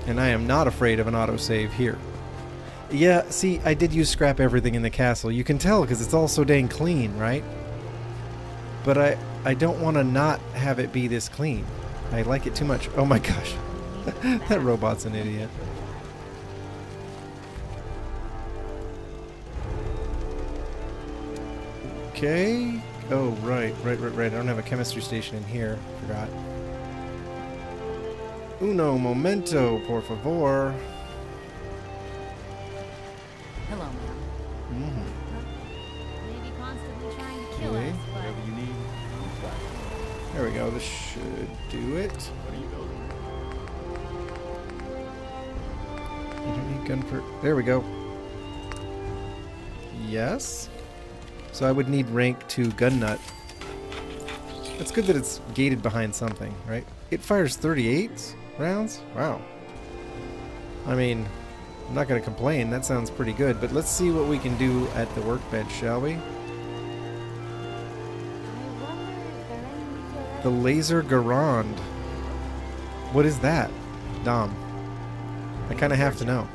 And I am not afraid of an autosave here. Yeah, see, I did use scrap everything in the castle. You can tell because it's all so dang clean, right? But I don't want to not have it be this clean. I like it too much. Oh my gosh. That robot's an idiot. Okay. Oh, right. I don't have a chemistry station in here. Forgot. Uno momento, por favor. Hello, ma'am. Maybe constantly trying to kill Okay. us, but... Whatever you need. There we go. This should do it. What are you building? You don't need gun for... There we go. Yes. So I would need rank 2 gun nut. It's good that it's gated behind something, right? It fires 38 rounds? Wow. I mean, I'm not going to complain. That sounds pretty good. But let's see what we can do at the workbench, shall we? The laser Garand. What is that, Dom? I kind of have to know.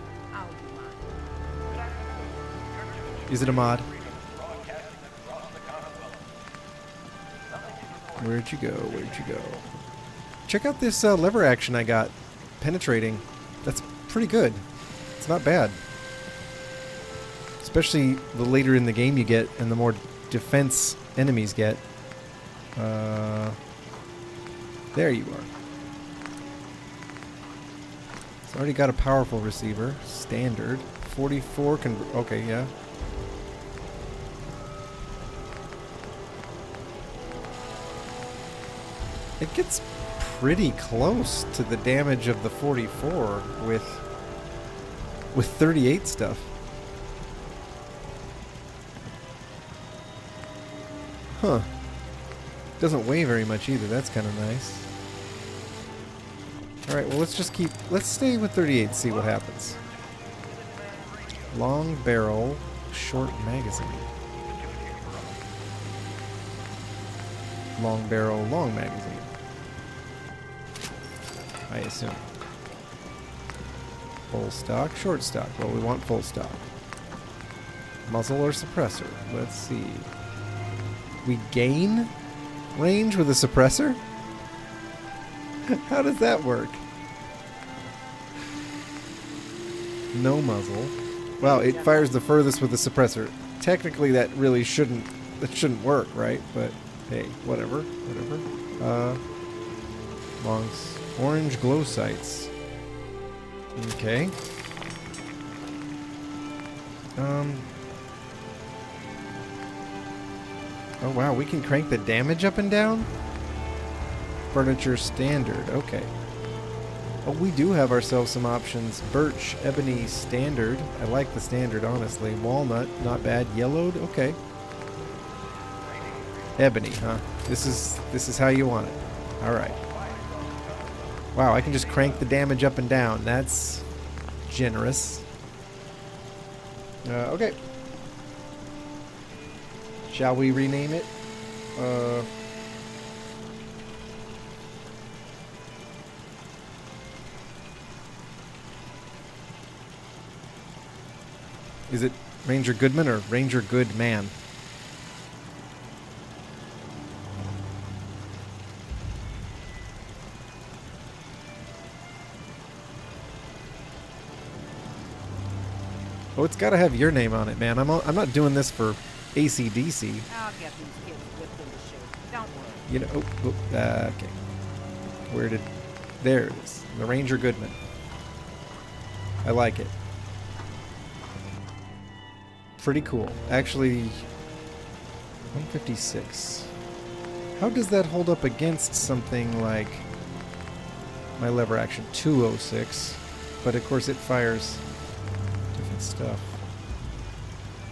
Is it a mod? Where'd you go? Where'd you go? Check out this lever action I got. Penetrating. That's pretty good. It's not bad. Especially the later in the game you get and the more defense enemies get. There you are. It's already got a powerful receiver. Standard. 44 okay, yeah. It gets pretty close to the damage of the 44 with 38 stuff. Huh. Doesn't weigh very much either. That's kind of nice. Alright, well let's stay with 38 and see what happens. Long barrel, short magazine. Long barrel, long magazine. I assume. Full stock, short stock. Well, we want full stock. Muzzle or suppressor? Let's see. We gain range with a suppressor? How does that work? No muzzle. Wow, it fires the furthest with the suppressor. Technically, that shouldn't work, right? But hey, whatever. Longs. Orange glow sights. Okay. Oh wow, we can crank the damage up and down? Furniture standard, okay. Oh, we do have ourselves some options. Birch, ebony, standard. I like the standard, honestly. Walnut, not bad. Yellowed, okay. Ebony, huh? This is how you want it. Alright. Wow, I can just crank the damage up and down. That's generous. Okay. Shall we rename it? Is it Ranger Goodman or Ranger Goodman? Oh, it's got to have your name on it, man. I'm not doing this for AC/DC. I'll get these kids whipped into shape. Don't worry. You know, okay. There it is. The Ranger Goodman. I like it. Pretty cool. Actually, 156. How does that hold up against something like my lever action 206? But of course it fires different stuff.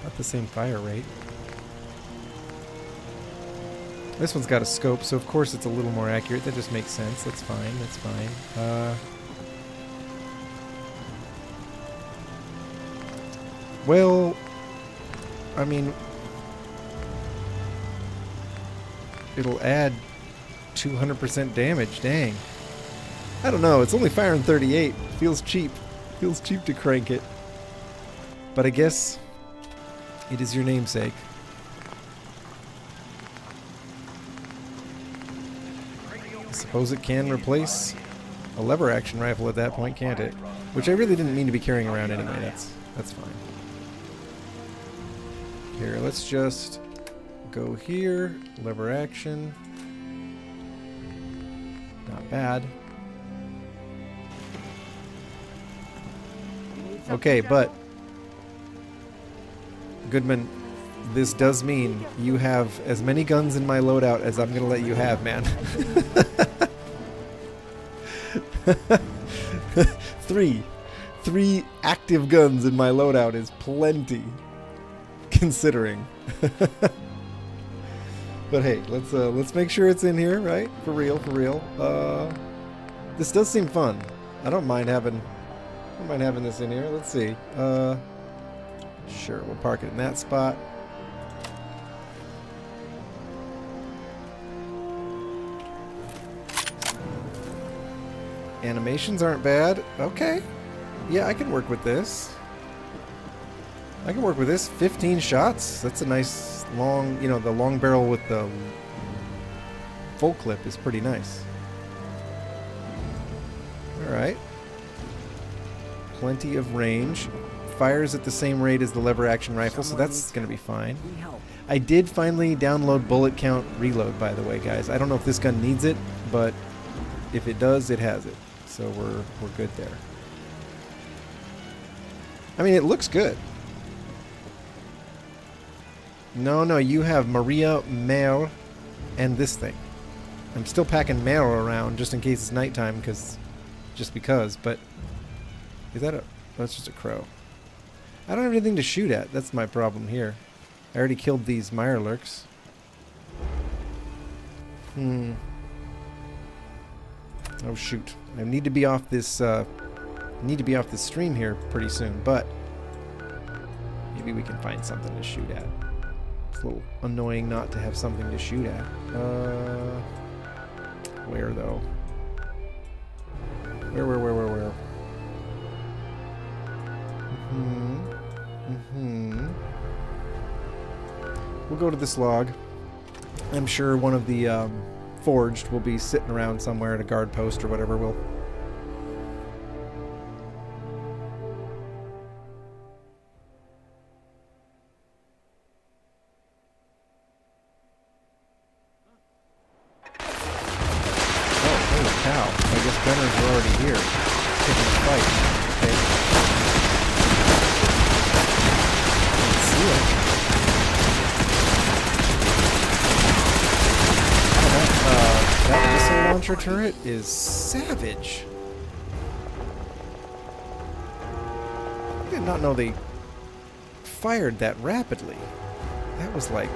Not the same fire rate. This one's got a scope, so of course it's a little more accurate. That just makes sense. That's fine. That's fine. Well, I mean, it'll add 200% damage. Dang. I don't know. It's only firing 38. Feels cheap. Feels cheap to crank it. But I guess it is your namesake. I suppose it can replace a lever action rifle at that point, can't it? Which I really didn't mean to be carrying around anyway. That's fine. Here, let's just go here. Lever action. Not bad. Okay, but Goodman, this does mean you have as many guns in my loadout as I'm gonna let you have, man. 3 active guns in my loadout is plenty, considering. But hey, let's make sure it's in here, right? For real, for real. This does seem fun. I don't mind having this in here. Let's see. Sure, we'll park it in that spot. Animations aren't bad. Okay. Yeah, I can work with this. I can work with this. 15 shots. That's a nice long, you know, the long barrel with the full clip is pretty nice. Alright. Plenty of range. Fires at the same rate as the lever action rifle, so that's going to be fine. I did finally download bullet count reload, by the way, guys. I don't know if this gun needs it, but if it does, it has it. So we're good there. I mean, it looks good. No, you have Maria, Mare, and this thing. I'm still packing Mare around just in case it's nighttime, just because, but is that a... That's just a crow. I don't have anything to shoot at. That's my problem here. I already killed these Mirelurks. Oh shoot! I need to be off this. Stream here pretty soon, but maybe we can find something to shoot at. It's a little annoying not to have something to shoot at. Where though? Where? We'll go to this log. I'm sure one of the forged will be sitting around somewhere at a guard post or whatever. We'll... Oh, holy cow. I guess gunners are already here. Taking a fight. Okay. That missile launcher turret is savage. I did not know they fired that rapidly. That was like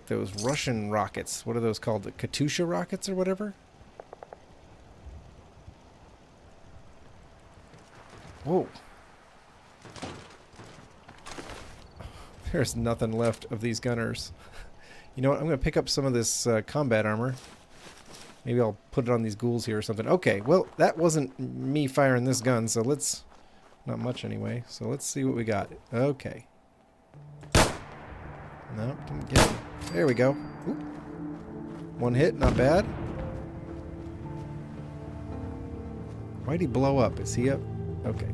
those Russian rockets. What are those called? The Katyusha rockets or whatever? Whoa. There's nothing left of these gunners. You know what? I'm going to pick up some of this combat armor. Maybe I'll put it on these ghouls here or something. Okay, well, that wasn't me firing this gun, so let's... Not much anyway, so let's see what we got. Okay. Nope, didn't get him. There we go. Oop. One hit, not bad. Why'd he blow up? Is he up? Okay.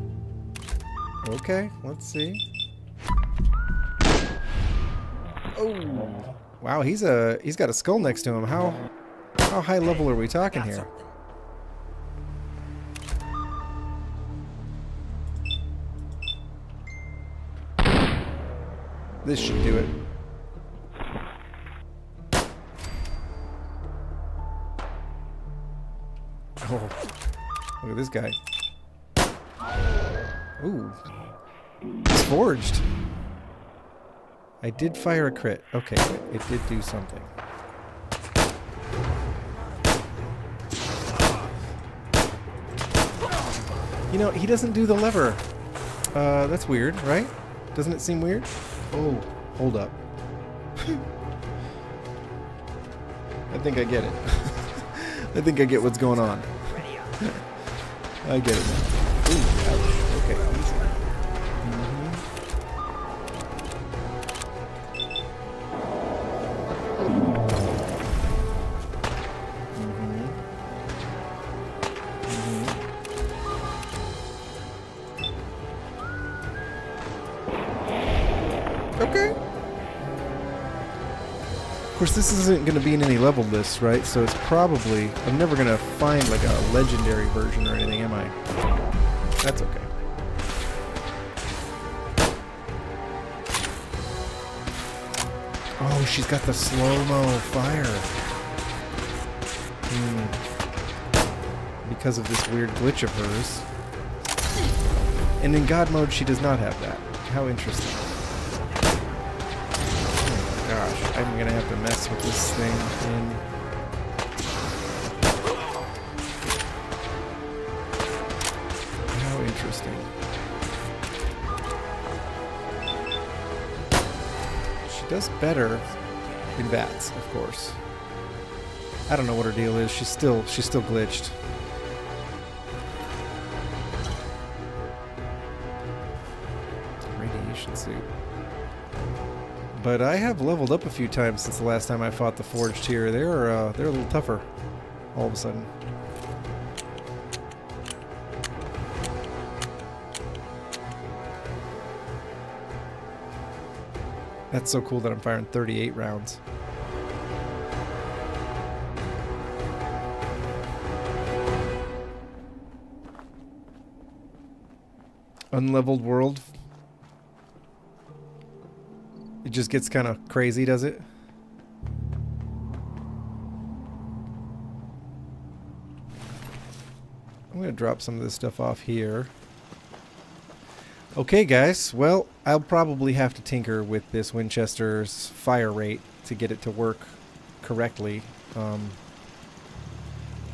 Okay, let's see. Oh, wow! He's got a skull next to him. How high level are we talking here? This should do it. Oh, look at this guy. Ooh, it's forged. I did fire a crit. Okay, it did do something. You know, he doesn't do the lever. That's weird, right? Doesn't it seem weird? Oh, hold up. I think I get it. I think I get what's going on. I get it now. Ooh, ouch. Okay, easy. Okay. Of course, this isn't going to be in any level lists, right? So it's probably... I'm never going to find like a legendary version or anything, am I? That's okay. Oh, she's got the slow-mo fire. Because of this weird glitch of hers. And in God mode, she does not have that. How interesting. Oh my gosh, I'm gonna have to mess with this thing in... How interesting. She does better in bats, of course. I don't know what her deal is. She's still glitched. Radiation suit. But I have leveled up a few times since the last time I fought the Forged here. They're a little tougher all of a sudden. That's so cool that I'm firing 38 rounds. Unleveled world. It just gets kind of crazy, does it? I'm going to drop some of this stuff off here. Okay, guys. Well, I'll probably have to tinker with this Winchester's fire rate to get it to work correctly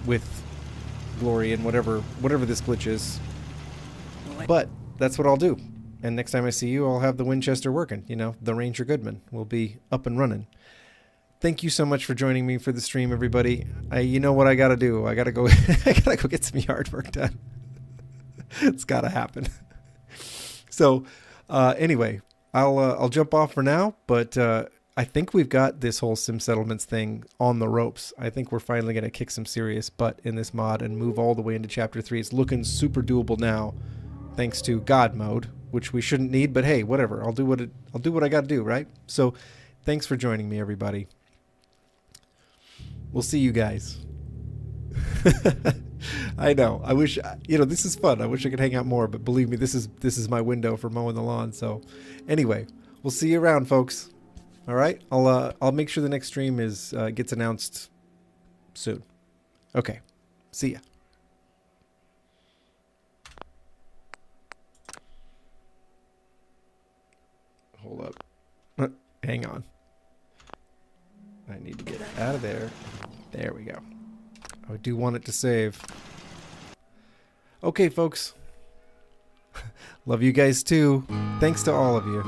with Glory and whatever this glitch is. But that's what I'll do. And next time I see you, I'll have the Winchester working. You know, the Ranger Goodman will be up and running. Thank you so much for joining me for the stream, everybody. You know what I gotta do? I gotta go. I gotta go get some yard work done. It's gotta happen. So, anyway, I'll jump off for now. But I think we've got this whole sim settlements thing on the ropes. I think we're finally gonna kick some serious butt in this mod and move all the way into Chapter 3. It's looking super doable now, thanks to God mode, which we shouldn't need, but hey, whatever. I'll do what I got to do, right? So, thanks for joining me, everybody. We'll see you guys. I know. I wish, you know, this is fun. I wish I could hang out more, but believe me, this is my window for mowing the lawn. So, anyway, we'll see you around, folks. All right? I'll make sure the next stream gets announced soon. Okay. See ya. Hold up. Hang on. I need to get out of there. There we go. I do want it to save. Okay, folks. Love you guys too. Thanks to all of you.